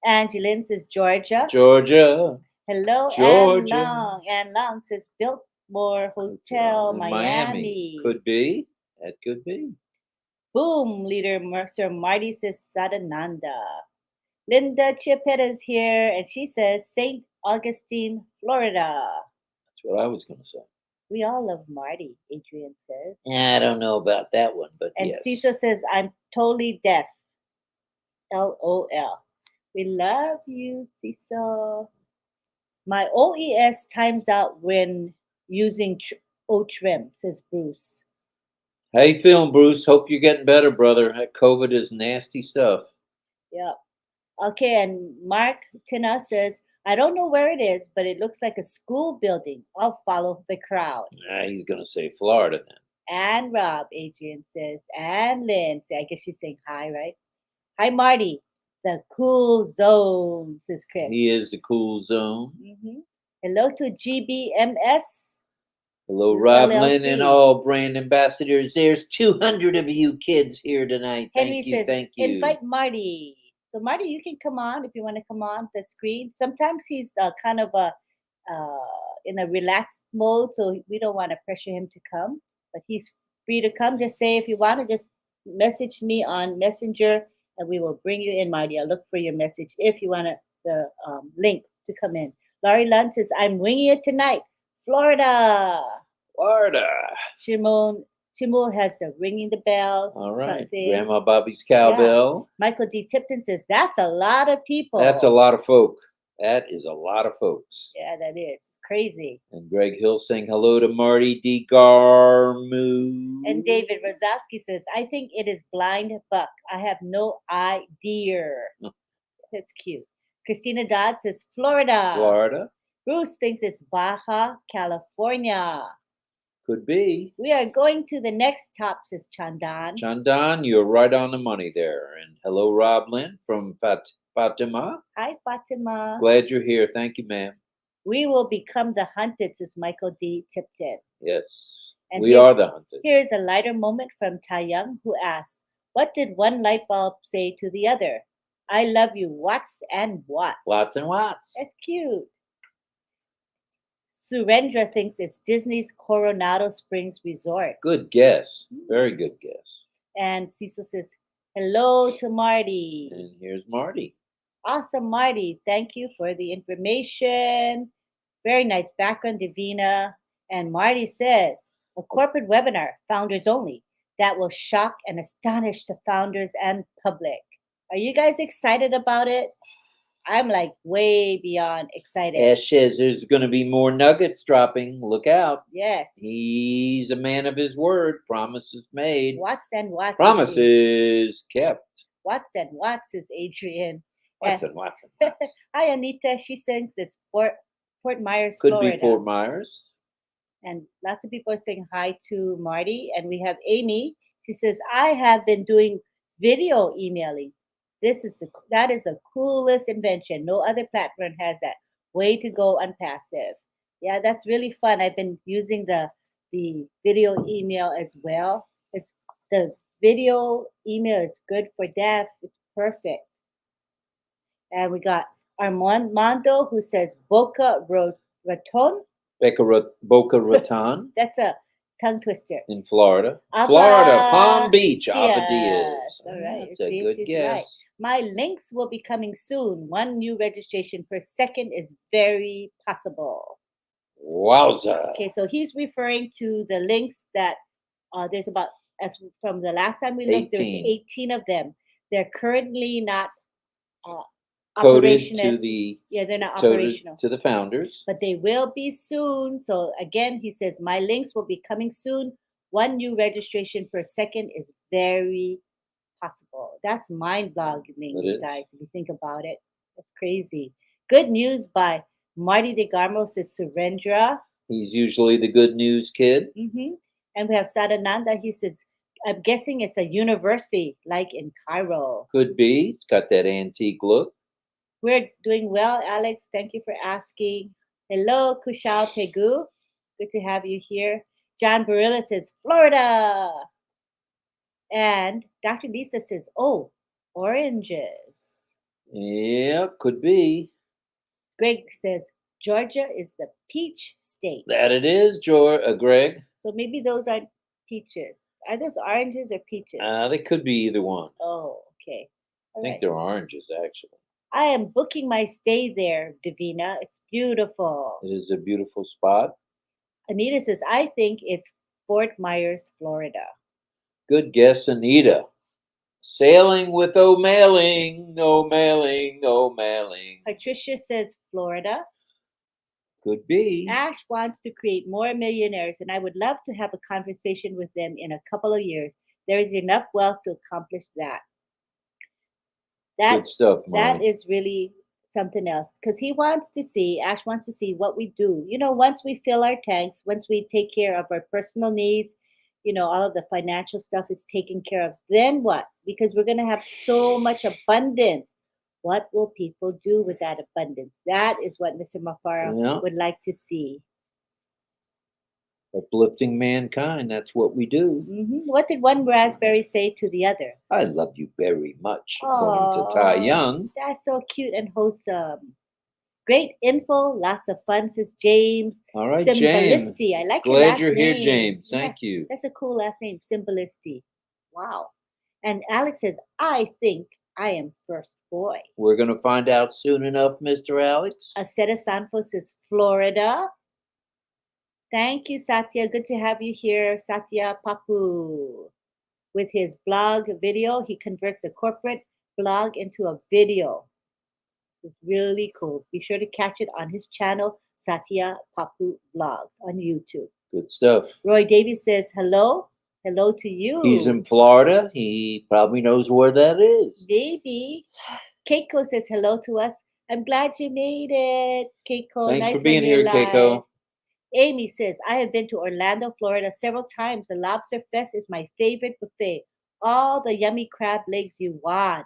Angeline says Georgia. Georgia. Hello, Georgia. Ann Long. Ann Long says Biltmore Hotel, Miami. Could be. That could be. Boom, leader Sir Marty says Sadananda. Linda Chiapetta is here, and she says St. Augustine, Florida. That's what I was going to say. We all love Marty, Adrian says. I don't know about that one, but and yes. Cecil says, I'm totally deaf. LOL. We love you, Cecil. My OES times out when using O-Trim, says Bruce. How you feeling, Bruce? Hope you're getting better, brother. That COVID is nasty stuff. Yeah. Okay, and Mark Tina says, I don't know where it is, but it looks like a school building. I'll follow the crowd. He's going to say Florida then. And Rob, Adrian says, and Lynn. I guess she's saying hi, right? Hi, Marty. The cool zone, says Chris. He is the cool zone. Mm-hmm. Hello to GBMS. Hello, RobLynn and all brand ambassadors. There's 200 of you kids here tonight. Henry says, thank you. Invite Marty. So, Marty, you can come on if you want to come on the screen. Sometimes he's kind of in a relaxed mode, so we don't want to pressure him to come. But he's free to come. Just say if you want to, just message me on Messenger, and we will bring you in, Marty. I'll look for your message if you want the link to come in. Laurie Lund says, I'm winging it tonight. Florida. Shimon has the ringing the bell. All right. Something. Grandma Bobby's cowbell. Yeah. Michael D. Tipton says, that's a lot of people. That's a lot of folk. That is a lot of folks. Yeah, that is. It's crazy. And Greg Hill saying hello to Marty D. Garmu. And David Rosowski says, I think it is Blind Buck. I have no idea. That's cute. Christina Dodd says, Florida. Bruce thinks it's Baja California. Could be. We are going to the next top, says Chandan. Chandan, you're right on the money there. And hello, RobLynn from Fatima. Hi, Fatima. Glad you're here. Thank you, ma'am. We will become the hunted, says Michael D. Tipton. Yes, and we are the hunted. Here's a lighter moment from Tai Young, who asks, what did one light bulb say to the other? I love you, Watts and Watts. Watts and Watts. That's cute. Surendra thinks it's Disney's Coronado Springs Resort. Good guess. Very good guess. And Cecil says, hello to Marty. And here's Marty. Awesome, Marty. Thank you for the information. Very nice background, Divina. And Marty says, a corporate webinar, founders only, that will shock and astonish the founders and public. Are you guys excited about it? I'm like way beyond excited. Ash says there's going to be more nuggets dropping. Look out. Yes. He's a man of his word. Promises made. Watts and Watts. Promises kept. Watts and Watts is Adrian. Watson. Hi, Anita. She thinks it's Fort Myers, Could Florida. be Fort Myers. And lots of people are saying hi to Marty. And we have Amy. She says, I have been doing video emailing. That is the coolest invention. No other platform has that. Way to go, Unpassive. Yeah, that's really fun. I've been using the video email as well. It's the video email is good for deaf. It's perfect. And we got Armando who says Boca Raton. Boca Raton. That's a tongue twister. In Florida. Ava Florida, Palm Beach, Diaz. Ava Diaz. All right. That's a good guess. Right. My links will be coming soon. 1 new registration per second is very possible. Wowza. Okay, so he's referring to the links that there's about, as from the last time we looked, there's 18 of them. They're currently not coded operational. to the they're not operational to the founders, but they will be soon. So again, he says my links will be coming soon. 1 new registration per second is very possible. That's mind-boggling, you guys, if you think about it. That's crazy. Good news by Marty DeGarmo says Surendra. He's usually the good news kid. And we have Sadananda. He says, I'm guessing it's a university like in Cairo. Could be. It's got that antique look. We're doing well, Alex. Thank you for asking. Hello, Kushal Pegu. Good to have you here. John Barilla says, Florida. And Dr. Lisa says, oh, oranges. Yeah, could be. Greg says, Georgia is the peach state. That it is, Greg. So maybe those are peaches. Are those oranges or peaches? They could be either one. Oh, okay. I think they're oranges, actually. I am booking my stay there, Davina. It's beautiful. It is a beautiful spot. Anita says, I think it's Fort Myers, Florida. Good guess, Anita. Sailing with O'Mailing, O'Mailing, O'Mailing. Patricia says Florida. Could be. Ash wants to create more millionaires, and I would love to have a conversation with them in a couple of years. There is enough wealth to accomplish that. Good stuff, Molly. That is really something else, because Ash wants to see what we do. Once we fill our tanks, once we take care of our personal needs, all of the financial stuff is taken care of, then what? Because we're going to have so much abundance. What will people do with that abundance? That is what Mr. Mafara would like to see. Uplifting mankind, that's what we do. What did one raspberry say to the other? I love you very much, according to Tai Young. That's so cute and wholesome. Great info, lots of fun, says James. All right, James. I like your last name. Glad you're here, James. Thank you. That's a cool last name, Symbolisti. Wow. And Alex says, I think I am first boy. We're going to find out soon enough, Mr. Alex. Aceta Sanfo says Florida. Thank you, Satya. Good to have you here, Satya Papu. With his blog video, he converts the corporate blog into a video. It's really cool. Be sure to catch it on his channel, Satya Papu Vlogs on YouTube. Good stuff. Roy Davies says hello. Hello to you. He's in Florida. He probably knows where that is. Maybe. Keiko says hello to us. I'm glad you made it, Keiko. Thanks for being here, Keiko. Amy says, I have been to Orlando, Florida several times. The Lobster Fest is my favorite buffet. All the yummy crab legs you want.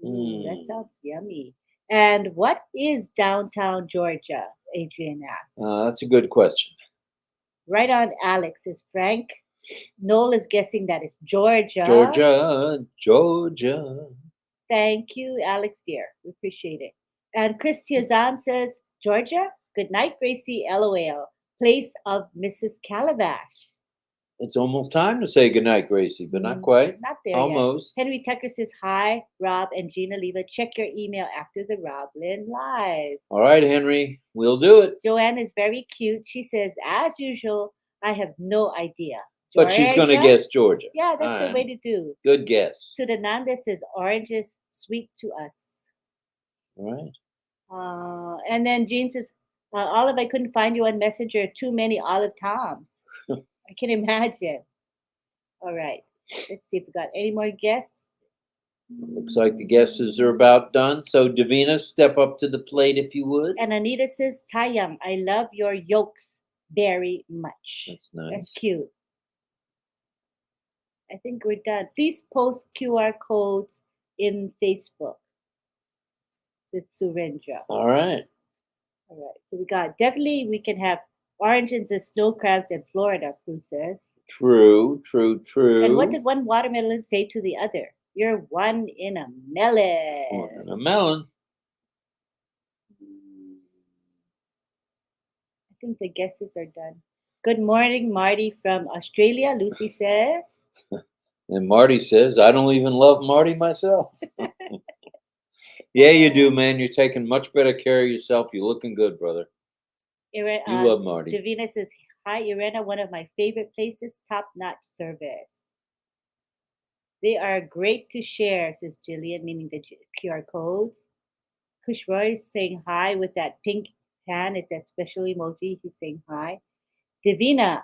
That sounds yummy. And what is downtown Georgia? Adrian asks. That's a good question. Right on, Alex, is Frank. Noel is guessing that it's Georgia. Georgia. Thank you, Alex, dear. We appreciate it. And Chris Tiazan says, Georgia? Good night, Gracie, LOL. Place of Mrs. Calabash. It's almost time to say goodnight, Gracie, but not quite. Not there almost. Yet. Henry Tucker says, hi, Rob and Gina Leva. Check your email after the RobLynn Live. All right, Henry. We'll do it. Joanne is very cute. She says, as usual, I have no idea. Georgia? But she's going to guess Georgia. Yeah, that's the way to do. Good guess. Sudananda says, oranges sweet to us. All right. And then Jean says, Olive, I couldn't find you on Messenger. Too many Olive Toms. I can imagine. All right. Let's see if we got any more guests. Looks like the guesses are about done. So, Davina, step up to the plate if you would. And Anita says, Tayang, I love your yolks very much. That's nice. That's cute. I think we're done. Please post QR codes in Facebook. It's Surendra. All right. All right. So we can have oranges and snow crabs in Florida, Prue says. True. And what did one watermelon say to the other? You're one in a melon. One in a melon. I think the guesses are done. Good morning, Marty from Australia, Lucy says. And Marty says, I don't even love Marty myself. Yeah, you do, man. You're taking much better care of yourself. You're looking good, brother. You love Marty. Davina says, hi, Irena, one of my favorite places, top-notch service. They are great to share, says Jillian, meaning the QR codes. Kush Roy is saying hi with that pink hand. It's that special emoji. He's saying hi. Davina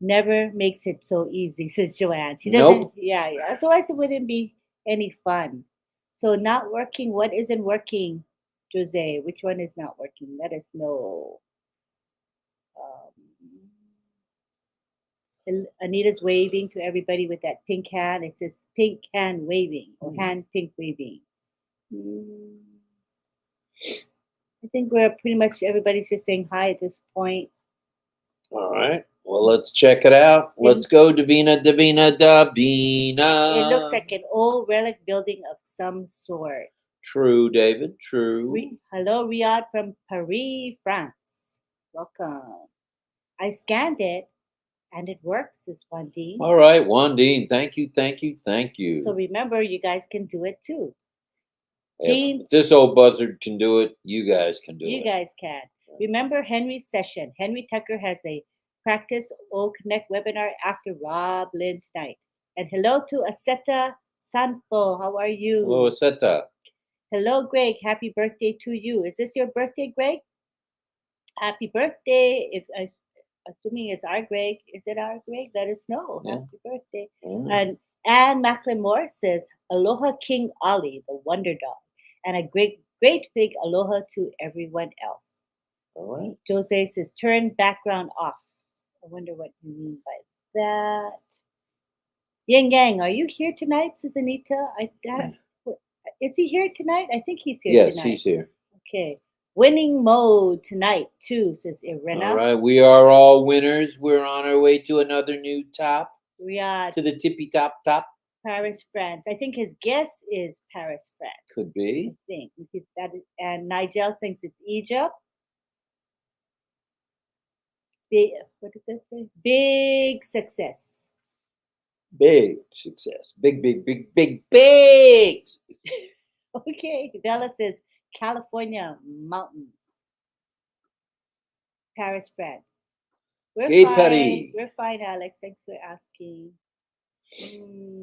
never makes it so easy, says Joanne. She doesn't. Nope. Yeah. Otherwise, it wouldn't be any fun. So, not working. What isn't working, Jose? Which one is not working? Let us know. Anita's waving to everybody with that pink hand. It says pink hand waving or hand pink waving. I think we're pretty much everybody's just saying hi at this point. All right. Well, let's check it out. Let's go, Davina. It looks like an old relic building of some sort. True, David. True. Hello, Riyadh from Paris, France. Welcome. I scanned it and it works, says Wandine. All right, Wandine. Thank you. So remember, you guys can do it too. If this old buzzard can do it, you guys can do it. You guys can. Remember Henry's session. Henry Tucker has a Practice O Connect webinar after RobLynn tonight. And hello to Aseta Sanfo. How are you? Hello, Aseta. Hello, Greg. Happy birthday to you. Is this your birthday, Greg? Happy birthday. Assuming it's our Greg. Is it our Greg? Let us know. Yeah. Happy birthday. And Anne Macklemore says, Aloha King Ollie, the wonder dog. And a great big aloha to everyone else. All right. Jose says, turn background off. I wonder what you mean by that. Yang Gang, are you here tonight, says Anita? Is he here tonight? I think he's here tonight. Yes, he's here. Okay. Winning mode tonight, too, says Irena. All right. We are all winners. We're on our way to another new top. We are. To the tippy top. Paris, France. I think his guess is Paris, France. Could be. I think. And Nigel thinks it's Egypt. What does it say? Big success. Big success. Big. Okay. Bella says California mountains. Paris, France. We're fine. We're fine, Alex. Thanks for asking.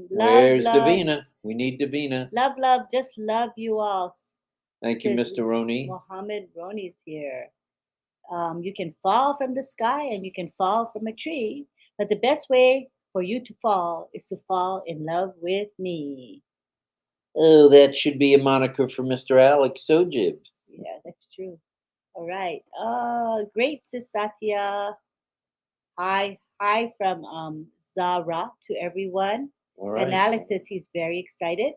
Where's Davina? We need Davina. Love. Just love you all. Thank you, Mr. Roni. Mohammed Roni's here. You can fall from the sky and you can fall from a tree, but the best way for you to fall is to fall in love with me. Oh, that should be a moniker for Mr. Alex Sojib. Yeah, that's true. All right. Great, sis Satya. Hi from Zara to everyone. All right. And Alex says he's very excited.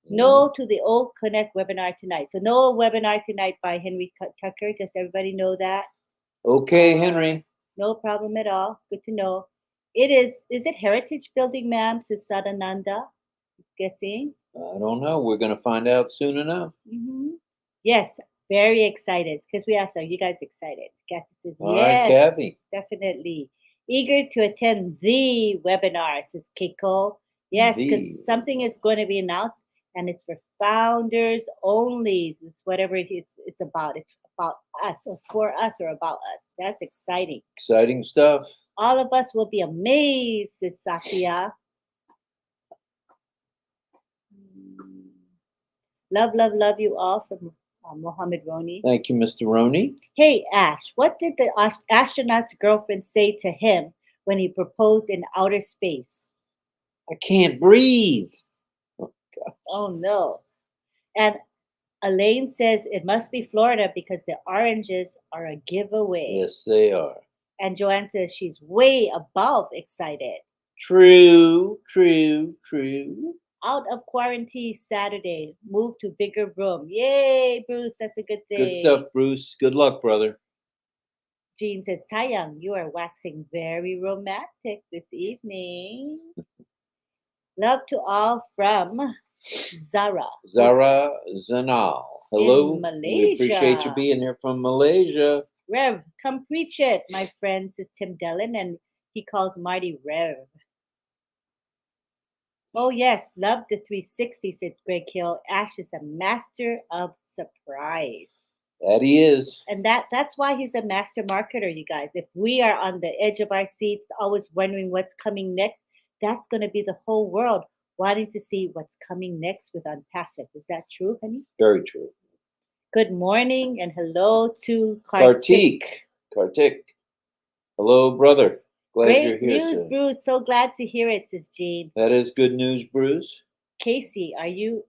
No to the O Connect webinar tonight. So no webinar tonight by Henry Tucker. Does everybody know that? Okay, Henry. No problem at all. Good to know. Is it Heritage Building, ma'am? Says Sadananda. Guessing? I don't know. We're going to find out soon enough. Mm-hmm. Yes, very excited. Because we asked, are you guys excited? Kathy says, all yes, right, Kathy. Definitely. Eager to attend the webinar, says Keiko. Yes, because something is going to be announced. And it's for founders only. It's whatever it's about. It's about us or for us or about us. That's exciting. Exciting stuff. All of us will be amazed, says Satya. Love, love, love you all from Mohammed Roni. Thank you, Mr. Roney. Hey, Ash, what did the astronaut's girlfriend say to him when he proposed in outer space? I can't breathe. Oh, no. And Elaine says it must be Florida because the oranges are a giveaway. Yes, they are. And Joanne says she's way above excited. True, true, true. Out of quarantine Saturday, move to bigger room. Yay, Bruce, that's a good thing. Good stuff, Bruce. Good luck, brother. Jean says, Taeyang, you are waxing very romantic this evening. Love to all from Zara. Zara Zanal. Hello. In We appreciate you Malaysia. being here from Malaysia. Rev, come preach it. My friend says Tim Dillon, and he calls Marty Rev. Oh, yes. Love the 360, said Greg Hill. Ash is a master of surprise. That he is. And that's why he's a master marketer, you guys. If we are on the edge of our seats, always wondering what's coming next, that's going to be the whole world wanting to see what's coming next with Unpassive. Is that true, honey? Very true. Good morning and hello to Kartik. Hello, brother. Glad you're Great here, news, sir. Bruce. So glad to hear it, says Jean. That is good news, Bruce. Casey, are you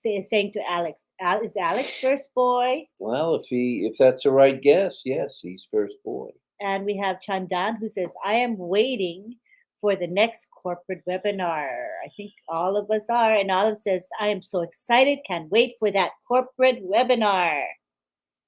saying to Alex, is Alex first boy? Well, if that's the right guess, yes, he's first boy. And we have Chandan who says, I am waiting for the next corporate webinar. I think all of us are. And Olive says, I am so excited. Can't wait for that corporate webinar.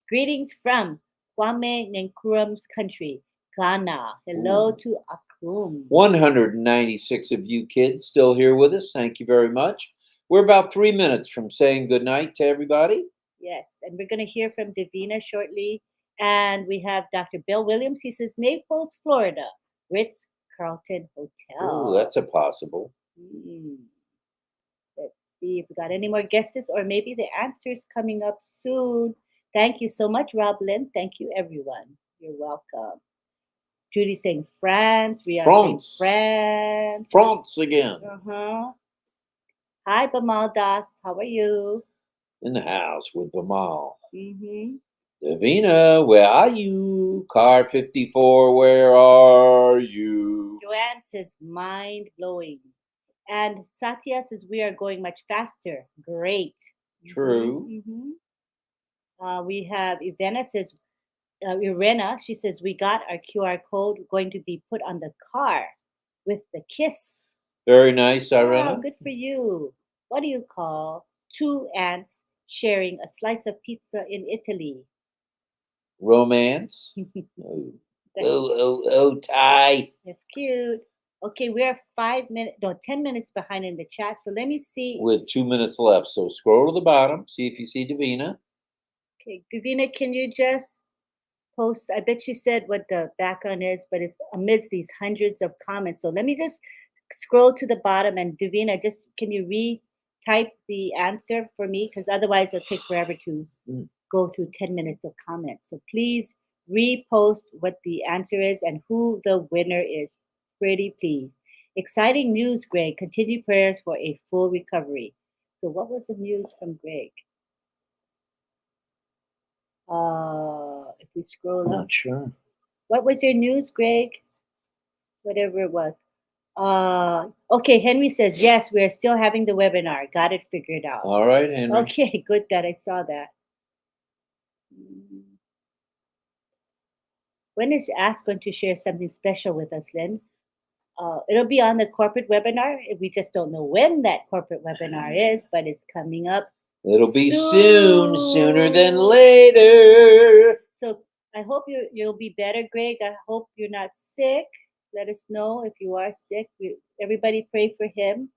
Greetings from Kwame Nkrumah's country, Ghana. Hello to Akum. 196 of you kids still here with us. Thank you very much. We're about 3 minutes from saying goodnight to everybody. Yes, and we're going to hear from Davina shortly. And we have Dr. Bill Williams. He says, Naples, Florida, Ritz-Carlton Hotel. Oh, that's a possible. Let's see if we got any more guesses or maybe the answers coming up soon. Thank you so much, RobLynn. Thank you, everyone. You're welcome. Judy saying France. We are France. saying France. France again. Hi, Bamal Das. How are you? In the house with Bamal. Mm-hmm. Davina, where are you? Car 54, where are you? Joanne says, mind blowing. And Satya says, we are going much faster. Great. True. We have Ivana says, Irena, she says, we got our QR code going to be put on the car with the kiss. Very nice, Irena. Wow, good for you. What do you call two ants sharing a slice of pizza in Italy? Romance. Oh, Ty. That's cute. Okay, we're 10 minutes behind in the chat. So let me see. With 2 minutes left. So scroll to the bottom. See if you see Davina. Okay, Davina, can you just post? I bet she said what the background is, but it's amidst these hundreds of comments. So let me just scroll to the bottom, and Davina, just can you retype the answer for me? Because otherwise it'll take forever to go through 10 minutes of comments. So please repost what the answer is and who the winner is. Pretty please. Exciting news, Greg. Continued prayers for a full recovery. So what was the news from Greg? If we scroll up. Not sure. What was your news, Greg? Whatever it was. Okay, Henry says, yes, we're still having the webinar. Got it figured out. All right, Henry. Okay, good that I saw that. When is Ask going to share something special with us, Lynn? It'll be on the corporate webinar. We just don't know when that corporate webinar is, but it's coming up. It'll be soon, sooner than later. So I hope you'll be better, Greg. I hope you're not sick. Let us know if you are sick. Everybody pray for him.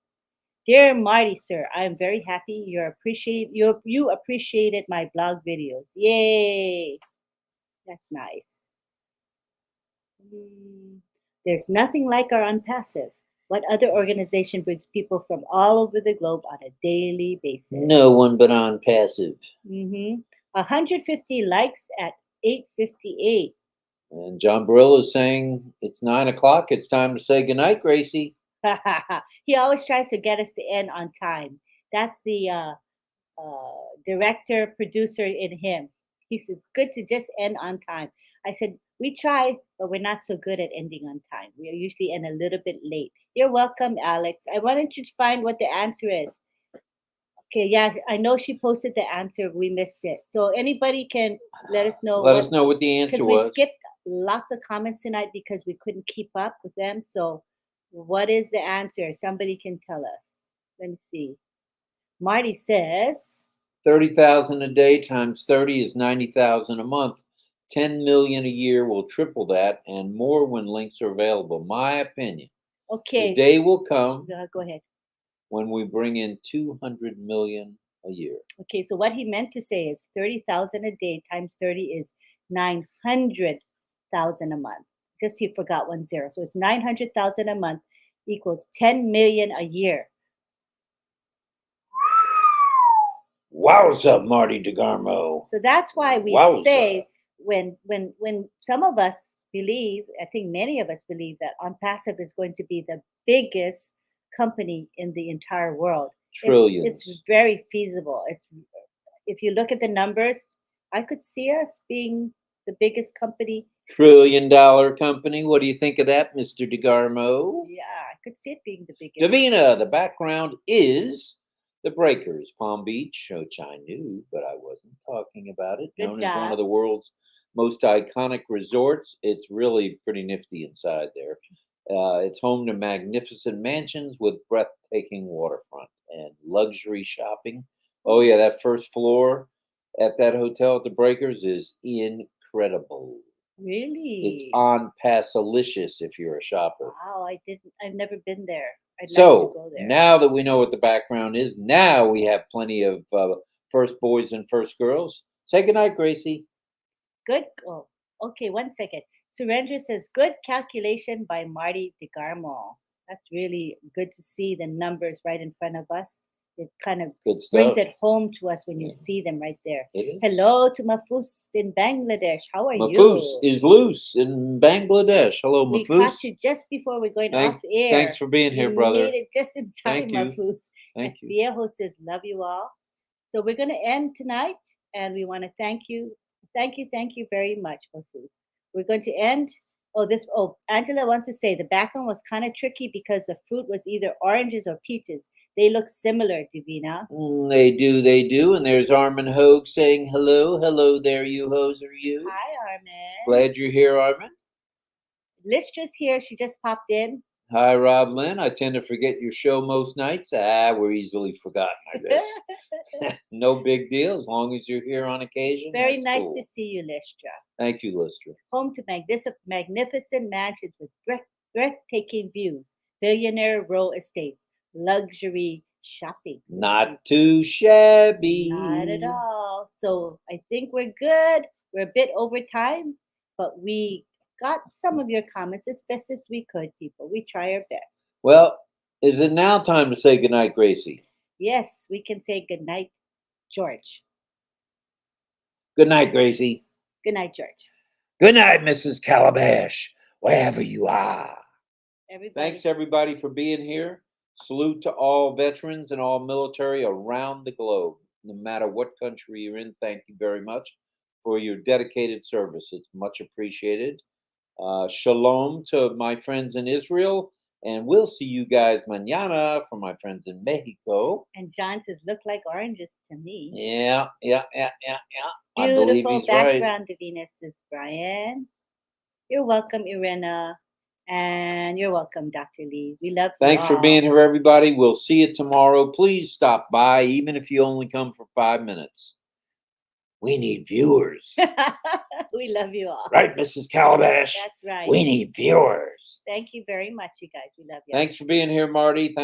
Dear Marty, sir, I am very happy you appreciated my blog videos. Yay! That's nice. There's nothing like our Unpassive. What other organization brings people from all over the globe on a daily basis? No one but Unpassive. 150 likes at 8:58. And John Barillo is saying it's 9 o'clock. It's time to say goodnight, Gracie. He always tries to get us to end on time. That's the director, producer in him. He says, good to just end on time. I said, we try, but we're not so good at ending on time. We usually end a little bit late. You're welcome, Alex. I wanted to find what the answer is. Okay, yeah, I know she posted the answer. We missed it. So anybody can let us know. Let us know what the answer Because we was. skipped lots of comments tonight because we couldn't keep up with them. So what is the answer? Somebody can tell us. Let me see. Marty says 30,000 a day times 30 is 90,000 a month. 10 million a year will triple that and more when links are available. My opinion. okay. The day will come Go ahead. when we bring in 200 million a year. Okay, so what he meant to say is 30,000 a day times 30 is 900,000 a month. Just he forgot 1 0. So it's 900,000 a month equals 10 million a year. Wowza, Marty DeGarmo. So that's why we Wowza. say when some of us believe, I think many of us believe that On Passive is going to be the biggest company in the entire world. Trillions. It's very feasible. It's if you look at the numbers, I could see us being the biggest company. $1 trillion company. What do you think of that, Mr. DeGarmo? Yeah, I could see it being the biggest. Davina, the background is the Breakers, Palm Beach, which I knew, but I wasn't talking about it. Good Known as one job. of the world's most iconic resorts. It's really pretty nifty inside there. It's home to magnificent mansions with breathtaking waterfront and luxury shopping. Oh yeah, that first floor at that hotel at the Breakers is incredible. Really? It's on Passalicious if you're a shopper. Wow, I've never been there. I'd like to So go there. now that we know what the background is, now we have plenty of first boys and first girls. Say goodnight, Gracie. Good. Oh, okay, 1 second. Surendra says, good calculation by Marty DeGarmo. That's really good to see the numbers right in front of us. It kind of Good stuff. brings it home to us when you Yeah. see them right there. It is. Hello to Mafus in Bangladesh. How are Mafus you? is loose in Bangladesh. Hello, We Mafus. caught you just before we're going off air. Thanks for being here, You brother. made it just in time, Thank you. Mafus. Thank you. Viejo says, love you all. So we're going to end tonight, and we want to thank you. Thank you very much, Mafus. We're going to end. Angela wants to say the background was kind of tricky because the fruit was either oranges or peaches. They look similar, Divina. They do. And there's Armin Hogue saying hello. Hello there, you hoser, you. Hi, Armin. Glad you're here, Armin. Listra's here. She just popped in. Hi, RobLynn. I tend to forget your show most nights. We're easily forgotten, I guess. No big deal as long as you're here on occasion. Very That's nice cool. to see you, Listra. Thank you, Listra. Home to magnificent mansions with breathtaking views, billionaire row estates, luxury shopping. Not too shabby. Not at all. So I think we're good. We're a bit over time, but we got some of your comments as best as we could, people. We try our best. Well, is it now time to say goodnight, Gracie? Yes, we can say goodnight, George. Good night, Gracie. Good night, George. Good night, Mrs. Calabash, wherever you are. Everybody. Thanks, everybody, for being here. Salute to all veterans and all military around the globe. No matter what country you're in, thank you very much for your dedicated service. It's much appreciated. Shalom to my friends in Israel. And we'll see you guys mañana for my friends in Mexico. And John says, look like oranges to me. Yeah. I Beautiful believe he's right. background, Davina, says Brian. You're welcome, Irena. And you're welcome, Dr. Lee. We love you. Thanks for being here, everybody. We'll see you tomorrow. Please stop by, even if you only come for 5 minutes. We need viewers. We love you all. Right, Mrs. Calabash? That's right. We need viewers. Thank you very much, you guys. We love you. Thanks for being here, Marty. Thanks.